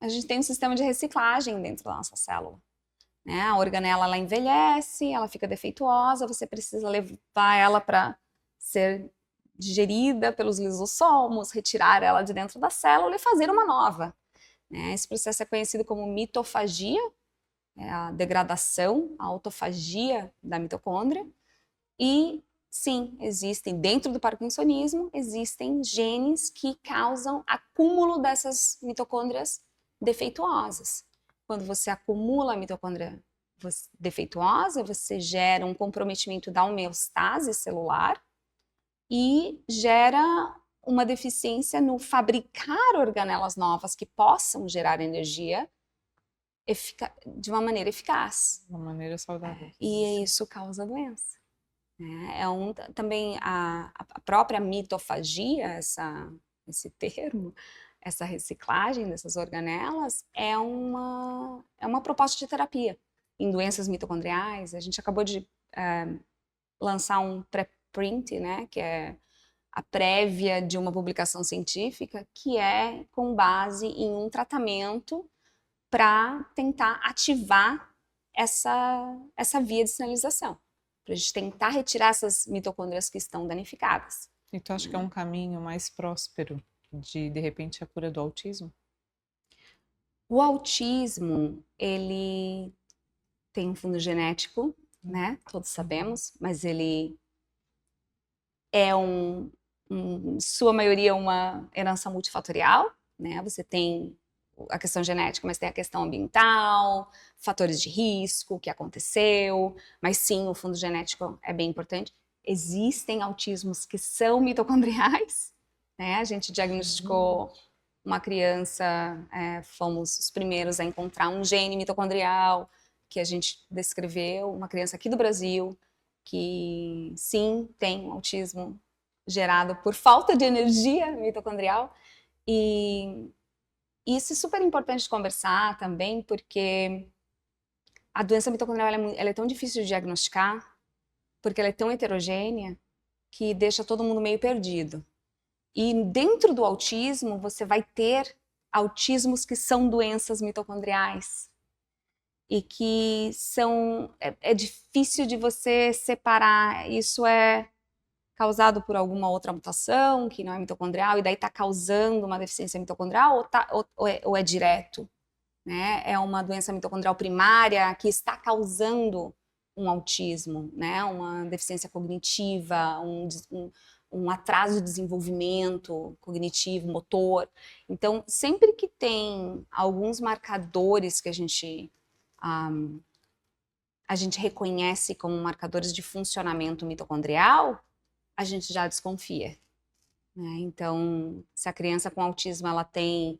A gente tem um sistema de reciclagem dentro da nossa célula, né? A organela, ela envelhece, ela fica defeituosa, você precisa levar ela para ser digerida pelos lisossomos, retirar ela de dentro da célula e fazer uma nova, né? Esse processo é conhecido como mitofagia, a degradação, a autofagia da mitocôndria. E sim, existem, dentro do parkinsonismo, existem genes que causam acúmulo dessas mitocôndrias defeituosas. Quando você acumula a mitocôndria defeituosa, você gera um comprometimento da homeostase celular e gera uma deficiência no fabricar organelas novas que possam gerar energia de uma maneira eficaz. De uma maneira saudável. E isso causa doença. Também a própria mitofagia, esse termo, essa reciclagem dessas organelas, é uma proposta de terapia. Em doenças mitocondriais, a gente acabou de lançar um preprint, né, que é a prévia de uma publicação científica, que é com base em um tratamento para tentar ativar essa via de sinalização, para a gente tentar retirar essas mitocôndrias que estão danificadas. E tu acha que é um caminho mais próspero de repente, a cura do autismo? O autismo, ele tem um fundo genético, né? Todos sabemos, mas ele é sua maioria, uma herança multifatorial, né? Você tem a questão genética, mas tem a questão ambiental, fatores de risco, o que aconteceu, mas sim, o fundo genético é bem importante. Existem autismos que são mitocondriais, né? A gente diagnosticou uma criança, fomos os primeiros a encontrar um gene mitocondrial que a gente descreveu, uma criança aqui do Brasil, que sim, tem um autismo gerado por falta de energia mitocondrial. E isso é super importante de conversar também, porque a doença mitocondrial ela é tão difícil de diagnosticar, porque ela é tão heterogênea, que deixa todo mundo meio perdido. E dentro do autismo, você vai ter autismos que são doenças mitocondriais. E que é difícil de você separar. Isso é causado por alguma outra mutação, que não é mitocondrial, e daí está causando uma deficiência mitocondrial, ou é direto? Né? É uma doença mitocondrial primária que está causando um autismo, né? Uma deficiência cognitiva, um atraso de desenvolvimento cognitivo, motor. Então, sempre que tem alguns marcadores que a gente reconhece como marcadores de funcionamento mitocondrial, a gente já desconfia. Né? Então, se a criança com autismo ela tem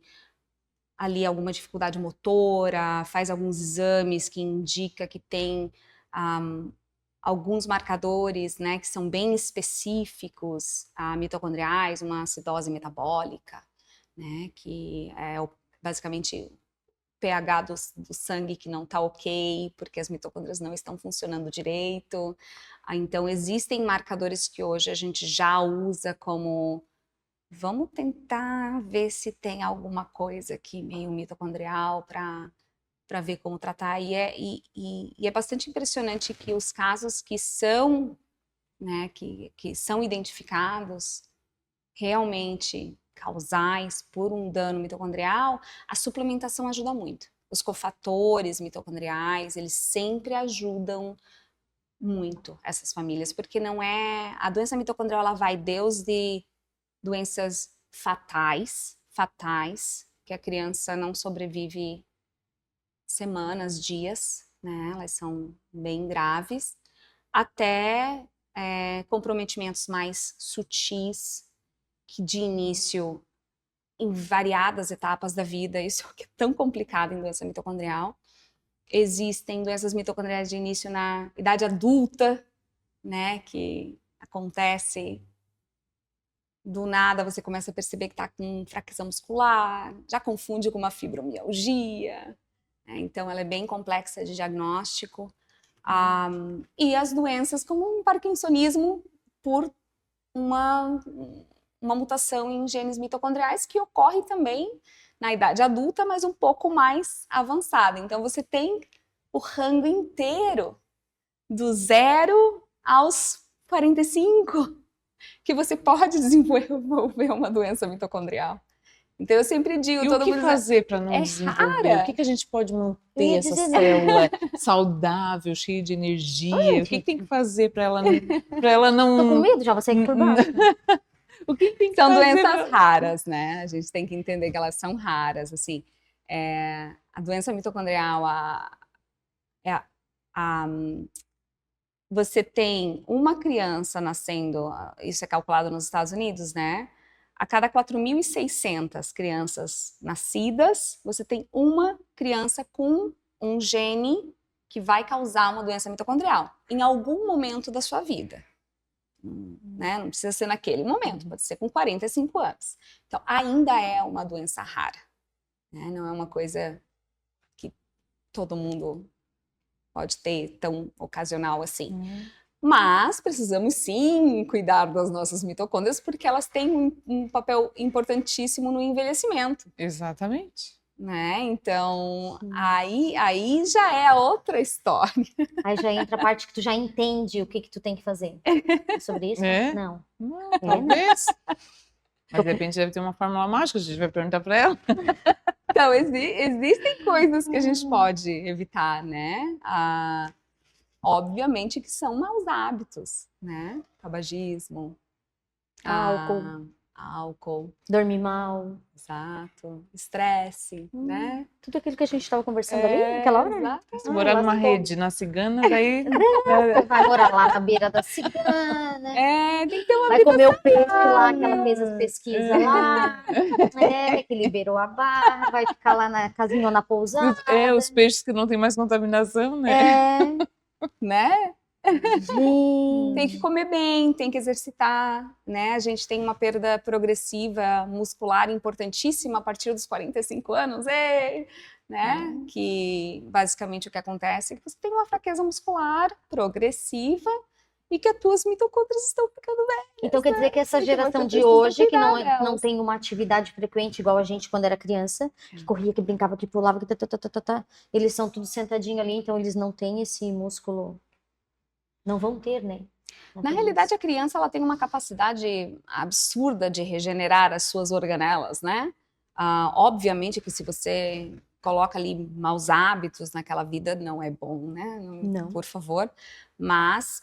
ali alguma dificuldade motora, faz alguns exames que indica que tem alguns marcadores, né, que são bem específicos, mitocondriais, uma acidose metabólica, né, que é basicamente o pH do sangue que não está ok, porque as mitocôndrias não estão funcionando direito. Então, existem marcadores que hoje a gente já usa como vamos tentar ver se tem alguma coisa aqui meio mitocondrial para ver como tratar. E é bastante impressionante que os casos que são, né, que são identificados realmente causais por um dano mitocondrial, a suplementação ajuda muito. Os cofatores mitocondriais, eles sempre ajudam muito essas famílias, porque não é... A doença mitocondrial, ela vai desde doenças fatais, que a criança não sobrevive semanas, dias, né? Elas são bem graves, até comprometimentos mais sutis, que de início, em variadas etapas da vida, isso que é tão complicado em doença mitocondrial. Existem doenças mitocondriais de início na idade adulta, né? Que acontece... Do nada você começa a perceber que está com fraqueza muscular, já confunde com uma fibromialgia, né? Então ela é bem complexa de diagnóstico. E as doenças como um parkinsonismo por uma mutação em genes mitocondriais que ocorre também na idade adulta, mas um pouco mais avançada. Então você tem o rango inteiro, do 0 aos 45, que você pode desenvolver uma doença mitocondrial. Então eu sempre digo, E todo o que mundo fazer para não é desenvolver? rara. O que a gente pode Eu manter ia essa dizer, célula saudável, cheia de energia? O que tem que fazer para ela não... Tô com medo já, você por baixo. O que tem que São fazer doenças raras, né? A gente tem que entender que elas são raras, assim. A doença mitocondrial, você tem uma criança nascendo, isso é calculado nos Estados Unidos, né? A cada 4.600 crianças nascidas, você tem uma criança com um gene que vai causar uma doença mitocondrial, em algum momento da sua vida. Né? Não precisa ser naquele momento, pode ser com 45 anos. Então, ainda é uma doença rara. Né? Não é uma coisa que todo mundo pode ter tão ocasional assim. Mas precisamos sim cuidar das nossas mitocôndrias, porque elas têm um papel importantíssimo no envelhecimento. Exatamente. Né? Então, aí já é outra história. Aí já entra a parte que tu já entende o que tu tem que fazer. É sobre isso? É? Não. Não, talvez. Mas de repente deve ter uma fórmula mágica, a gente vai perguntar para ela. Então, existem coisas que a gente pode evitar, né? Obviamente que são maus hábitos, né? Tabagismo, álcool, Dormir mal. exato, estresse, né? Tudo aquilo que a gente estava conversando ali naquela hora. Exato. Se morar numa lascou. rede na cigana, daí... Vai morar lá na beira da cigana. Tem que ter uma Vai comer o peixe lá, que ela fez as pesquisas lá. Que liberou a barra. Vai ficar lá na casinha ou na pousada. Os peixes que não tem mais contaminação, né? né? Tem que comer bem, tem que exercitar, né? A gente tem uma perda progressiva muscular importantíssima a partir dos 45 anos, né? Que basicamente o que acontece é que você tem uma fraqueza muscular progressiva e que as tuas mitocôndrias estão ficando velhas. Então quer dizer que essa E que geração você de precisa hoje, que cuidar não delas. tem uma atividade frequente igual a gente quando era criança, que corria, que brincava, que pulava, que eles são tudo sentadinho ali, então eles não têm esse músculo. Não vão ter, né? Não Na tem realidade, isso. a criança ela tem uma capacidade absurda de regenerar as suas organelas, né? Obviamente que se você coloca ali maus hábitos naquela vida, não é bom, né? Não. Por favor. Mas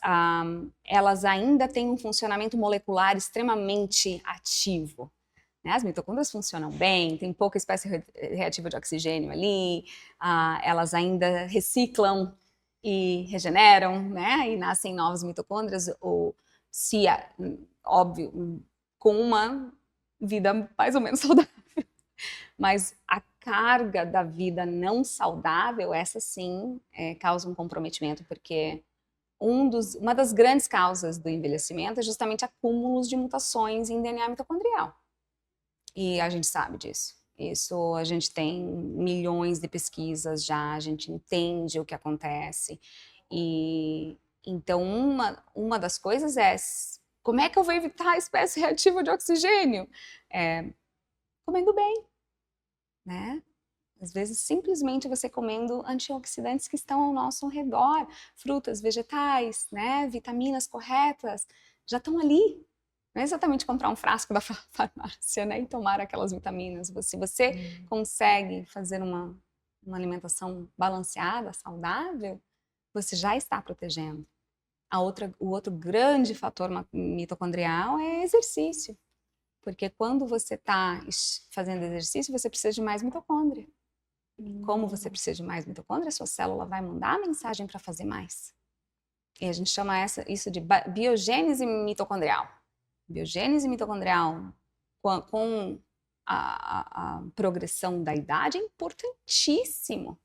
elas ainda têm um funcionamento molecular extremamente ativo. Né? As mitocôndrias funcionam bem, tem pouca espécie reativa de oxigênio ali, elas ainda reciclam e regeneram, né? E nascem novas mitocôndrias, ou se, óbvio, com uma vida mais ou menos saudável. Mas a carga da vida não saudável, essa sim, causa um comprometimento, porque uma das grandes causas do envelhecimento é justamente acúmulos de mutações em DNA mitocondrial. E a gente sabe disso. Isso a gente tem milhões de pesquisas já, a gente entende o que acontece. E então uma das coisas é como é que eu vou evitar a espécie reativa de oxigênio? Comendo bem, né? Às vezes simplesmente você comendo antioxidantes que estão ao nosso redor, frutas, vegetais, né? Vitaminas corretas, já estão ali. Não é exatamente comprar um frasco da farmácia, né, e tomar aquelas vitaminas. Se você consegue fazer uma alimentação balanceada, saudável, você já está protegendo. O outro grande fator mitocondrial é exercício. Porque quando você está fazendo exercício, você precisa de mais mitocôndria. Como você precisa de mais mitocôndria, sua célula vai mandar a mensagem para fazer mais. E a gente chama isso de biogênese mitocondrial. Biogênese mitocondrial com a progressão da idade é importantíssimo.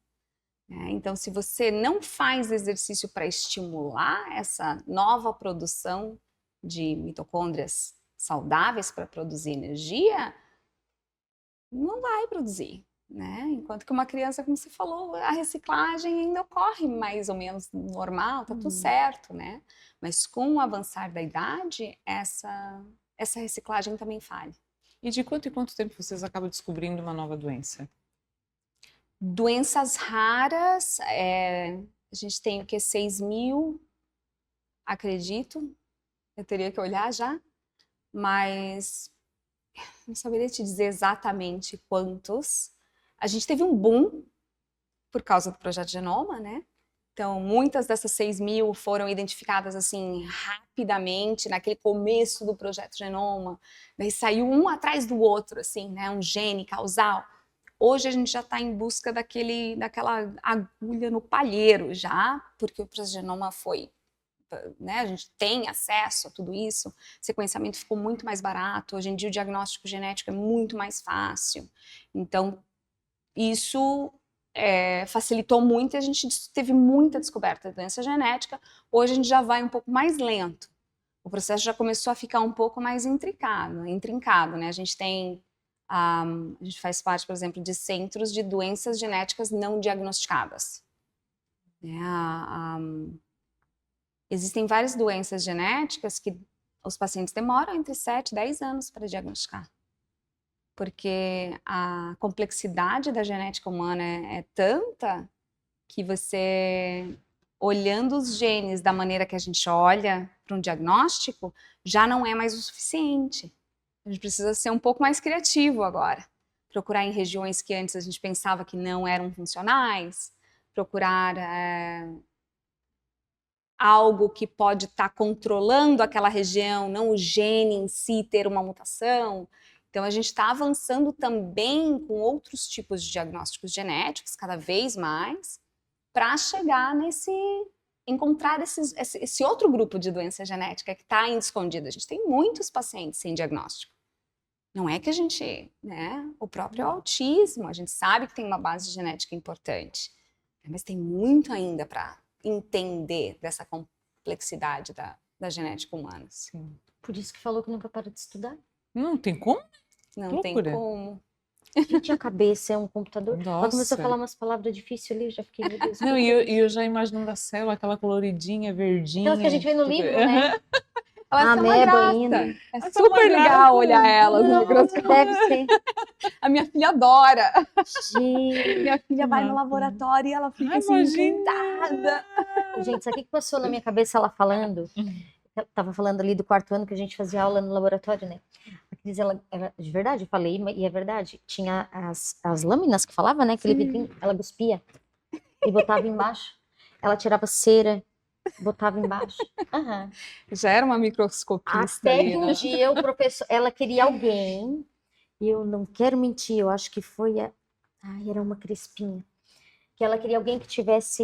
Né? Então, se você não faz exercício para estimular essa nova produção de mitocôndrias saudáveis para produzir energia, não vai produzir. Né? Enquanto que uma criança, como você falou, a reciclagem ainda ocorre mais ou menos normal, tá tudo certo, né? Mas com o avançar da idade, essa reciclagem também falha. E de quanto em quanto tempo vocês acabam descobrindo uma nova doença? Doenças raras, a gente tem o que? 6.000, acredito. Eu teria que olhar já, mas não saberia te dizer exatamente quantos. A gente teve um boom por causa do Projeto Genoma, né? Então, muitas dessas 6.000 foram identificadas assim rapidamente naquele começo do Projeto Genoma. Daí saiu um atrás do outro, assim, né? Um gene causal. Hoje a gente já está em busca daquela agulha no palheiro já, porque o Projeto Genoma foi, né? A gente tem acesso a tudo isso. O sequenciamento ficou muito mais barato. Hoje em dia o diagnóstico genético é muito mais fácil. Então, isso facilitou muito e a gente teve muita descoberta de doença genética. Hoje a gente já vai um pouco mais lento. O processo já começou a ficar um pouco mais intrincado, né? A gente faz parte, por exemplo, de centros de doenças genéticas não diagnosticadas. Existem várias doenças genéticas que os pacientes demoram entre 7 e 10 anos para diagnosticar. Porque a complexidade da genética humana é tanta que você, olhando os genes da maneira que a gente olha para um diagnóstico, já não é mais o suficiente. A gente precisa ser um pouco mais criativo agora. Procurar em regiões que antes a gente pensava que não eram funcionais, procurar algo que pode estar controlando aquela região, não o gene em si ter uma mutação. Então, a gente está avançando também com outros tipos de diagnósticos genéticos, cada vez mais, para chegar encontrar esse outro grupo de doença genética que está ainda escondido. A gente tem muitos pacientes sem diagnóstico. Não é que a gente, né, o próprio autismo, a gente sabe que tem uma base genética importante, mas tem muito ainda para entender dessa complexidade da genética humana. Sim. Por isso que falou que nunca para de estudar. Não tem como? Não tem loucura. como. Gente, a cabeça é um computador. Ela começou Nossa. a falar umas palavras difíceis ali, eu já fiquei, meu Deus. Não, e eu já imaginando a célula, aquela coloridinha, verdinha. Aquelas que a gente vê no livro, né? Elas são uma Ameba graça. ainda. É Elas são super uma legal graça. olhar elas no Não, microscópio. deve ser. A minha filha adora. Gente, Minha filha vai no Bacana. laboratório e ela fica Ai, assim, imagina. encantada. gente, sabe o que passou na minha cabeça ela falando? Eu tava falando ali do 4º ano que a gente fazia aula no laboratório, né? A Cris, ela, de verdade, eu falei, e é verdade. Tinha as lâminas que falava, né? Aquele vidrinho, ela cuspia e botava embaixo. Ela tirava cera, botava embaixo. Aham. Já era uma microscopista Até ali, que né? um dia o professor, ela queria alguém, e eu não quero mentir, eu acho que foi ai, era uma crespinha. Que ela queria alguém que tivesse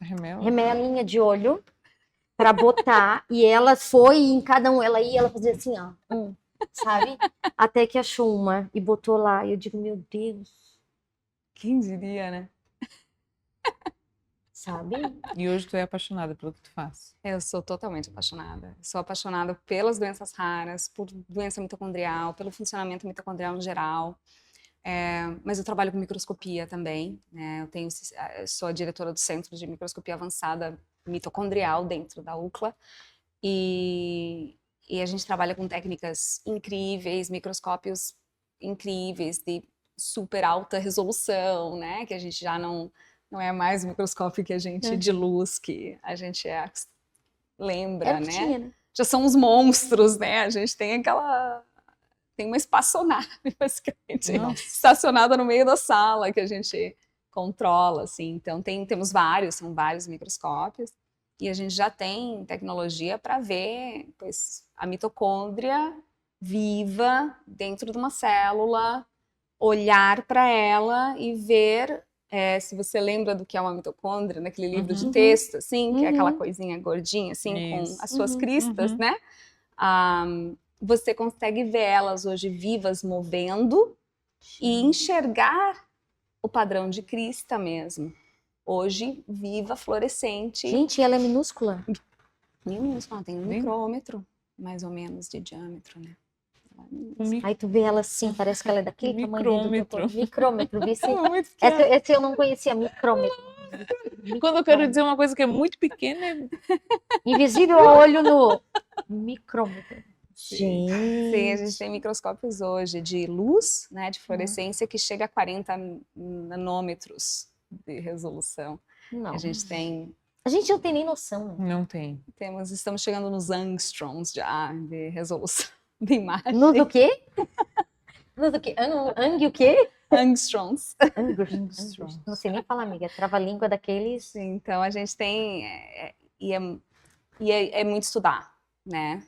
Remel? remelinha de olho para botar, e ela foi em cada um, ela ia, ela fazia assim, ó, sabe? Até que achou uma e botou lá, e eu digo, meu Deus, Quem diria, né? sabe? E hoje tu é apaixonada pelo que tu faz. Eu sou totalmente apaixonada. Sou apaixonada pelas doenças raras, por doença mitocondrial, pelo funcionamento mitocondrial no geral. Mas eu trabalho com microscopia também, né? Eu sou a diretora do Centro de Microscopia Avançada Mitocondrial dentro da UCLA. E a gente trabalha com técnicas incríveis, microscópios incríveis, de super alta resolução, né? Que a gente já não é mais o microscópio que a gente, de luz, que a gente lembra, Era o que né? tinha, né? Já são os monstros, né? A gente tem tem uma espaçonave, basicamente, Nossa. estacionada no meio da sala, que a gente controla, assim. Então, são vários microscópios, e a gente já tem tecnologia para ver, pois, a mitocôndria viva dentro de uma célula, olhar para ela e ver, se você lembra do que é uma mitocôndria, naquele livro de texto, assim, que é aquela coisinha gordinha, assim, Isso. com as suas cristas, né? Você consegue ver elas hoje vivas movendo e enxergar o padrão de crista mesmo. Hoje, viva, fluorescente. Gente, ela é minúscula. Minúscula, tem um Bem- micrômetro, mais ou menos, de diâmetro, né? Ela é minúscula. Aí tu vê ela assim, parece que ela é daquele tamanho do teu Micrômetro. corpo. Micrômetro, vi sim. Muito pequeno. Essa eu não conhecia, micrômetro. Quando eu quero dizer uma coisa que é muito pequena, é Invisível a olho nu. Micrômetro. Sim, a gente Gente. tem microscópios hoje de luz, né, de fluorescência, que chega a 40 nanômetros de resolução. Não. A gente não tem nem noção, né? não tem. estamos chegando nos angstroms já de resolução de imagem. No do quê? No do quê? Ang o quê? Angstroms. Angus. Não sei nem falar, amiga. Trava-língua daqueles. Então a gente tem é muito estudar, né?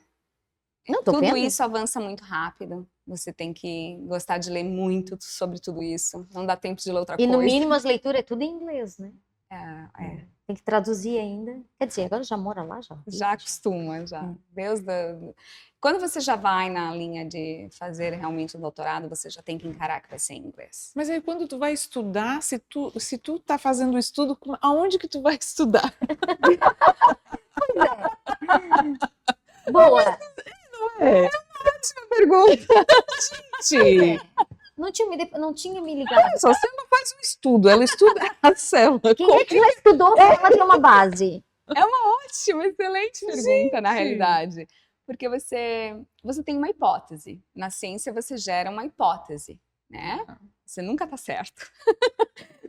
Não, tô Tudo vendo. isso avança muito rápido. Você tem que gostar de ler muito sobre tudo isso. Não dá tempo de ler outra E no coisa. mínimo as leituras é tudo em inglês, né? É. Tem que traduzir ainda. Quer dizer, agora já mora lá, já. Já acostuma, já. Quando você já vai na linha de fazer realmente o doutorado, você já tem que encarar que vai ser em inglês. Mas aí quando tu vai estudar, se tu tá fazendo o estudo, aonde que tu vai estudar? Boa. Pergunta. Gente, Não tinha me ligado. só você não faz um estudo, ela estuda a célula. Quem é que já estudou pra ela ter uma base? Ótima, excelente pergunta, na realidade. Porque você tem uma hipótese. Na ciência, você gera uma hipótese, né? Você nunca está certo.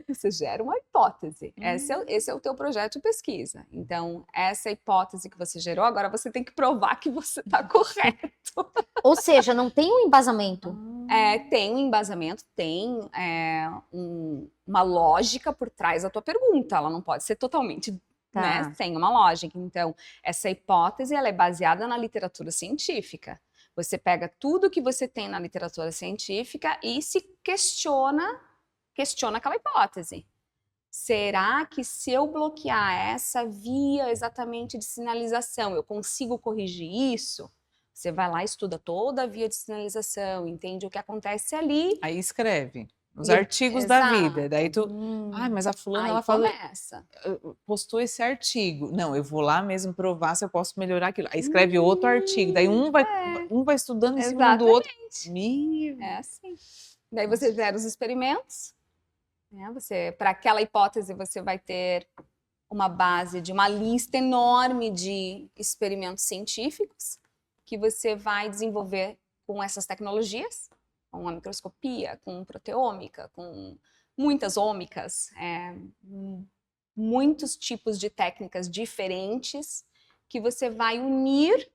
Você gera uma hipótese. Esse é o teu projeto de pesquisa. Então, essa hipótese que você gerou, agora você tem que provar que você está correto. Ou seja, não tem um embasamento. Tem um embasamento, tem uma lógica por trás da tua pergunta. Ela não pode ser totalmente né, sem uma lógica. Então, essa hipótese ela é baseada na literatura científica. Você pega tudo que você tem na literatura científica e se questiona aquela hipótese. Será que se eu bloquear essa via exatamente de sinalização, eu consigo corrigir isso? Você vai lá, estuda toda a via de sinalização, entende o que acontece ali. Aí escreve. os artigos da vida. Exato. Daí tu, mas a fulana, Aí ela falou, começa. postou esse artigo. Não, eu vou lá mesmo provar se eu posso melhorar aquilo. Aí escreve outro artigo. Daí um vai estudando em cima do outro. É assim. Daí você gera os experimentos, né? Para aquela hipótese, você vai ter uma base de uma lista enorme de experimentos científicos que você vai desenvolver com essas tecnologias, com a microscopia, com proteômica, com muitas ômicas, muitos tipos de técnicas diferentes que você vai unir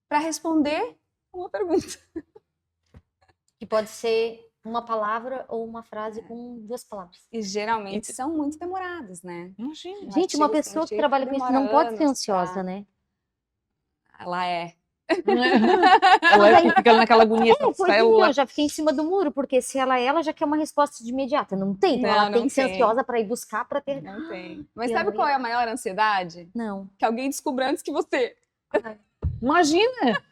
para responder uma pergunta. Que pode ser uma palavra ou uma frase com 2 palavras. E geralmente são muito demorados, né? Imagina. Gente, uma artigo pessoa que científico trabalha com isso não demora pode ser anos ansiosa, pra- né? Ela é. Ela fica naquela agonia, essa Pois então, célula. eu já fiquei em cima do muro, porque se ela já quer uma resposta de imediata. Não tem, então Não, ela tem não que ser tem. ansiosa para ir buscar, para ter... Não tem. Mas Eu sabe não qual ia. é a maior ansiedade? Não. Que alguém descubra antes que você. Imagina!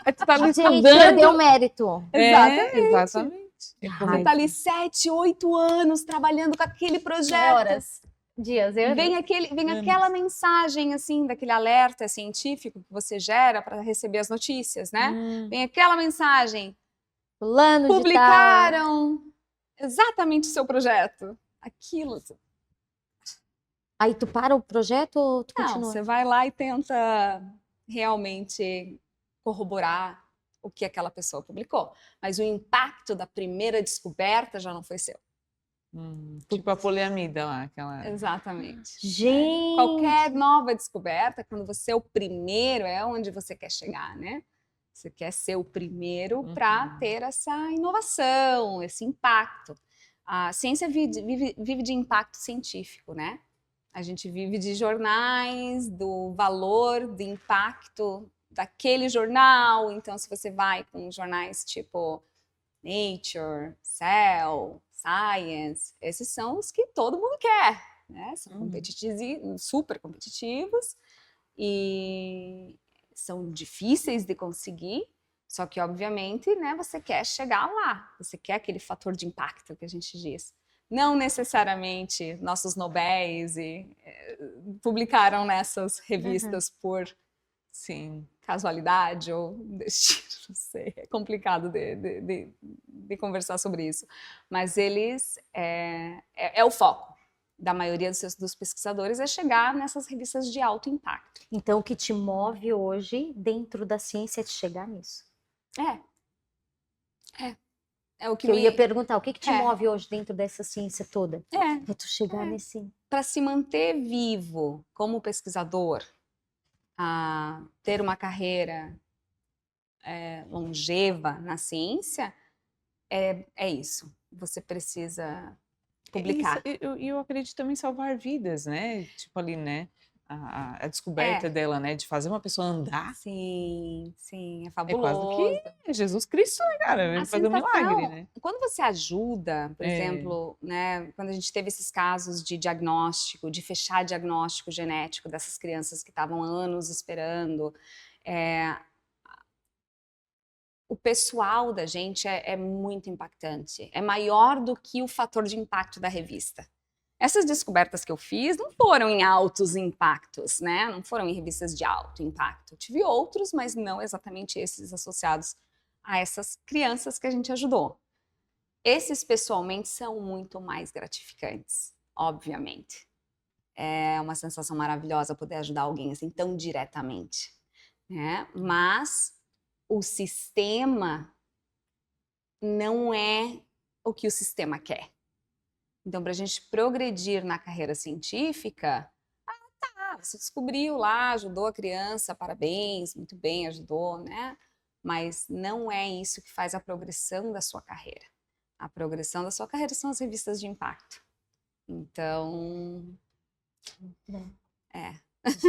Aí tu tá ali Gente, estudando. perdeu o mérito. Exatamente. É Você tá ali 7, 8 anos trabalhando com aquele projeto. Horas, dias, Vem Anos. aquela mensagem, assim, daquele alerta científico que você gera para receber as notícias, né? Vem aquela mensagem. fulano de tal. Publicaram exatamente o seu projeto. Aquilo. Aí tu para o projeto ou tu Não, continua? você vai lá e tenta realmente corroborar o que aquela pessoa publicou. Mas o impacto da primeira descoberta já não foi seu. Tipo a poliamida lá, aquela. Exatamente. Gente, Qualquer nova descoberta, quando você é o primeiro, é onde você quer chegar, né? Você quer ser o primeiro para ter essa inovação, esse impacto. A ciência vive de impacto científico, né? A gente vive de jornais, do valor, do impacto daquele jornal. Então, se você vai com jornais tipo Nature, Cell, Science, esses são os que todo mundo quer, né? São super competitivos e são difíceis de conseguir, só que, obviamente, né, você quer chegar lá, você quer aquele fator de impacto que a gente diz. Não necessariamente nossos Nobéis publicaram nessas revistas por Sim. casualidade ou destino, não sei, é complicado de conversar sobre isso. Mas eles, é o foco da maioria dos pesquisadores, é chegar nessas revistas de alto impacto. então o que te move hoje dentro da ciência é te chegar nisso. É o que Que eu me... ia perguntar, o que te É. move hoje dentro dessa ciência toda? É tu chegar nesse... Para se manter vivo como pesquisador, a ter uma carreira longeva na ciência, é isso. Você precisa publicar. Eu acredito também em salvar vidas, né? Tipo ali, né? A descoberta dela, né? De fazer uma pessoa andar. Sim, sim, é É fabuloso. quase que Jesus Cristo, né, cara? Ele A fazer um milagre, sensação, né? quando você ajuda, por É. exemplo, né, quando a gente teve esses casos de diagnóstico, de fechar diagnóstico genético dessas crianças que estavam há anos esperando, o pessoal da gente é muito impactante, é maior do que o fator de impacto da revista. Essas descobertas que eu fiz não foram em altos impactos, né? Não foram em revistas de alto impacto. Eu tive outros, mas não exatamente esses associados a essas crianças que a gente ajudou. Esses, pessoalmente, são muito mais gratificantes, obviamente. É uma sensação maravilhosa poder ajudar alguém assim tão diretamente, né? Mas o sistema não é o que o sistema quer. Então, para a gente progredir na carreira científica, você descobriu lá, ajudou a criança, parabéns, muito bem, ajudou, né? Mas não é isso que faz a progressão da sua carreira. A progressão da sua carreira são as revistas de impacto. Então,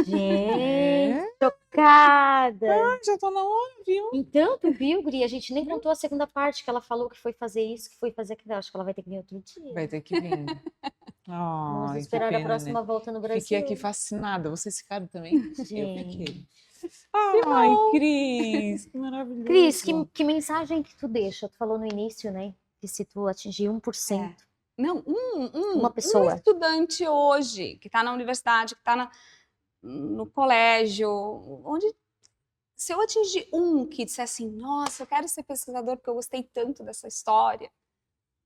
Gente, chocada! Já tô na hora, viu? Então, tu viu, Guri? A gente nem contou a segunda parte, que ela falou que foi fazer isso, que foi fazer aquilo. Acho que ela vai ter que vir outro dia. Vai ter que vir. Vamos Ai, que esperar a pena, próxima né? volta no Brasil. Fiquei aqui fascinada. Vocês ficaram também? Eu Gente. fiquei. Ai, Cris, que maravilhoso. Cris, que mensagem que tu deixa? Tu falou no início, né? que se tu atingir 1%, Não, Uma pessoa. Um estudante hoje, que está na universidade, que está no colégio, onde se eu atingir um que disser assim, nossa, eu quero ser pesquisador porque eu gostei tanto dessa história,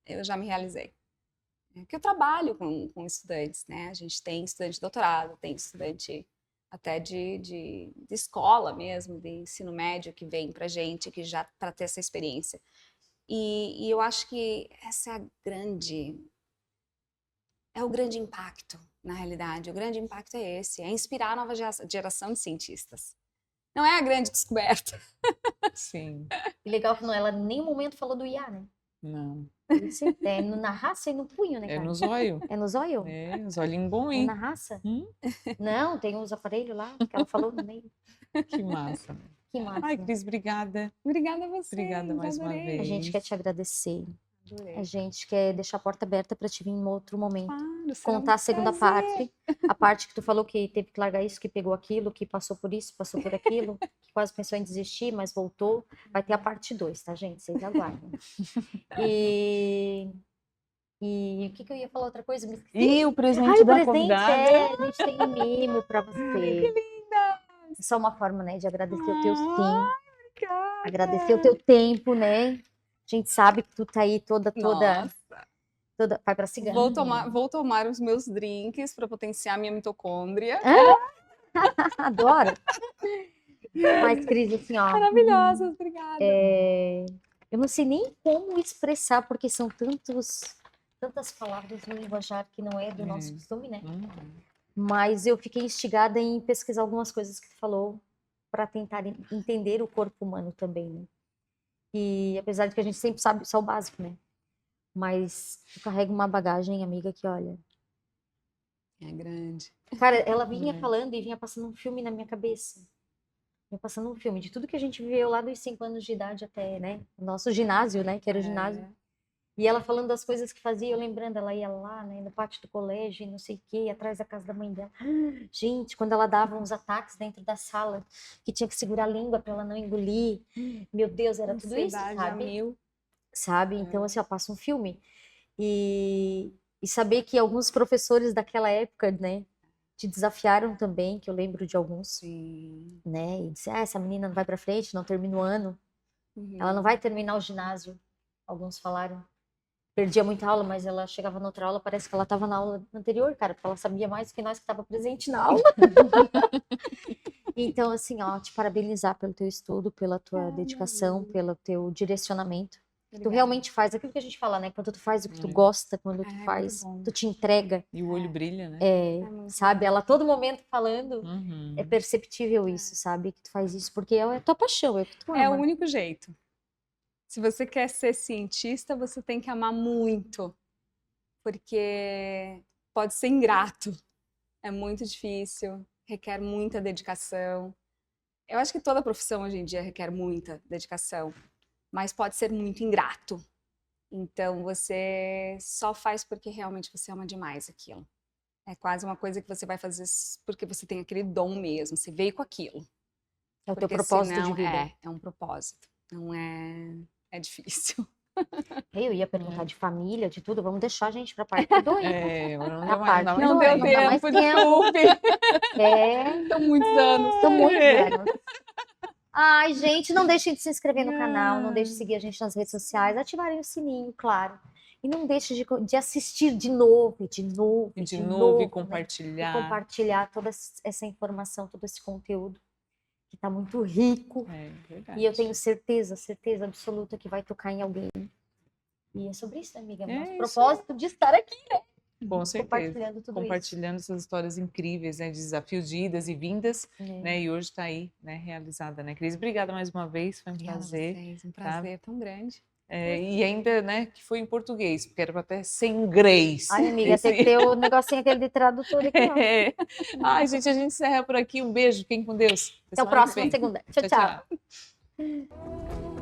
eu já me realizei. Porque eu trabalho com estudantes, né? A gente tem estudante de doutorado, tem estudante até de escola mesmo, de ensino médio, que vem pra gente, que já para ter essa experiência. E eu acho que essa é o grande impacto, na realidade. O grande impacto é esse, é inspirar a nova geração de cientistas. Não é a grande descoberta. Sim. E legal que não, ela em nenhum momento falou do IA, né? Não. Isso é na raça e no punho, né, É cara? no zóio. É no zóio? É, os olhinhos bons, É hein? na raça? Hum, Não, tem uns aparelhos lá que ela falou no meio. que massa. Que massa. Ai, Cris, obrigada. Obrigada a você. Obrigada mais uma adorei. vez. A gente quer te agradecer. Adorei. A gente quer deixar a porta aberta para te vir em outro momento. Claro, será Contar um a segunda prazer. parte. A parte que tu falou que teve que largar isso, que pegou aquilo, que passou por isso, passou por aquilo, que quase pensou em desistir, mas voltou. Vai ter a parte 2, tá, gente? Vocês aguardem. E o que eu ia falar outra coisa? Me esqueci. E o presente Ai, o da presente convidada. a gente tem um mimo para você. Que linda! É só uma forma, né, de agradecer o teu sim. Obrigada. Agradecer o teu tempo, né? A gente sabe que tu tá aí toda. Nossa. Vai pra cigana. Vou tomar os meus drinks para potenciar minha mitocôndria. Adoro. Mas, Cris, assim, ó. Maravilhosas, obrigada. Eu não sei nem como expressar, porque são tantas palavras no linguajar que não é do nosso costume, né? Mas eu fiquei instigada em pesquisar algumas coisas que tu falou para tentar entender o corpo humano também, né? E apesar de que a gente sempre sabe só o básico, né? Mas tu carrega uma bagagem, amiga, que olha. É grande. Cara, ela vinha falando e vinha passando um filme na minha cabeça. Vinha passando um filme de tudo que a gente viveu lá dos 5 anos de idade até, né? O nosso ginásio, né? Que era o ginásio. E ela falando das coisas que fazia, eu lembrando, ela ia lá, né, no pátio do colégio, e não sei o quê, atrás da casa da mãe dela. Gente, quando ela dava uns ataques dentro da sala, que tinha que segurar a língua para ela não engolir. Meu Deus, era tudo isso, Ansiedade a sabe? mil. Sabe? Então, assim, ó, passa um filme. E saber que alguns professores daquela época, né, te desafiaram também, que eu lembro de alguns, Sim. né, e disse, essa menina não vai para frente, não termina o ano, Uhum. ela não vai terminar o ginásio, alguns falaram. Perdia muita aula, mas ela chegava na outra aula, parece que ela estava na aula anterior, cara, porque ela sabia mais do que nós que estava presente na aula. Então, assim, ó, te parabenizar pelo teu estudo, pela tua dedicação, pelo teu direcionamento. Tu realmente faz aquilo que a gente fala, né? Quando tu faz o que tu gosta, quando tu faz, muito bom. tu te entrega, E o olho brilha, né? muito sabe? Ela a todo momento falando, Uhum. é perceptível isso, sabe? Que tu faz isso porque é a tua paixão, é o que tu ama. É o único jeito. Se você quer ser cientista, você tem que amar muito, porque pode ser ingrato, é muito difícil, requer muita dedicação. Eu acho que toda profissão hoje em dia requer muita dedicação, mas pode ser muito ingrato. Então você só faz porque realmente você ama demais aquilo. É quase uma coisa que você vai fazer porque você tem aquele dom mesmo, você veio com aquilo. É o teu Porque propósito senão, de vida. é um propósito, não é... É difícil. Eu ia perguntar de família, de tudo, vamos deixar a gente pra parte 2. Agora não A dá mais, parte não dá mais Não dois, deu não dá mais tempo, tempo. desculpe. São muitos anos. São muitos anos. Ai, gente, não deixem de se inscrever no canal, não deixem de seguir a gente nas redes sociais, ativarem o sininho, claro. E não deixem de assistir de novo, E de novo, novo, e né? compartilhar. E compartilhar toda essa informação, todo esse conteúdo, que tá muito rico. É verdade. E eu tenho certeza absoluta que vai tocar em alguém. E é sobre isso, né, amiga? É Nosso isso. propósito de estar aqui, né? Com certeza. Compartilhando tudo Compartilhando essas histórias incríveis, né? De desafios de idas e vindas, isso. né? E hoje está aí, né? Realizada, né, Cris? Obrigada mais uma vez, foi um Obrigada a prazer. vocês, um prazer tão grande. E ainda, né, que foi em português, porque era até ser inglês. Ai, amiga, tem que ter o negocinho aquele de tradutor aqui, ó. É. Ai, gente, a gente encerra por aqui. Um beijo, fiquem com Deus. Até o semana que próximo vem. segunda. Tchau, tchau. Tchau.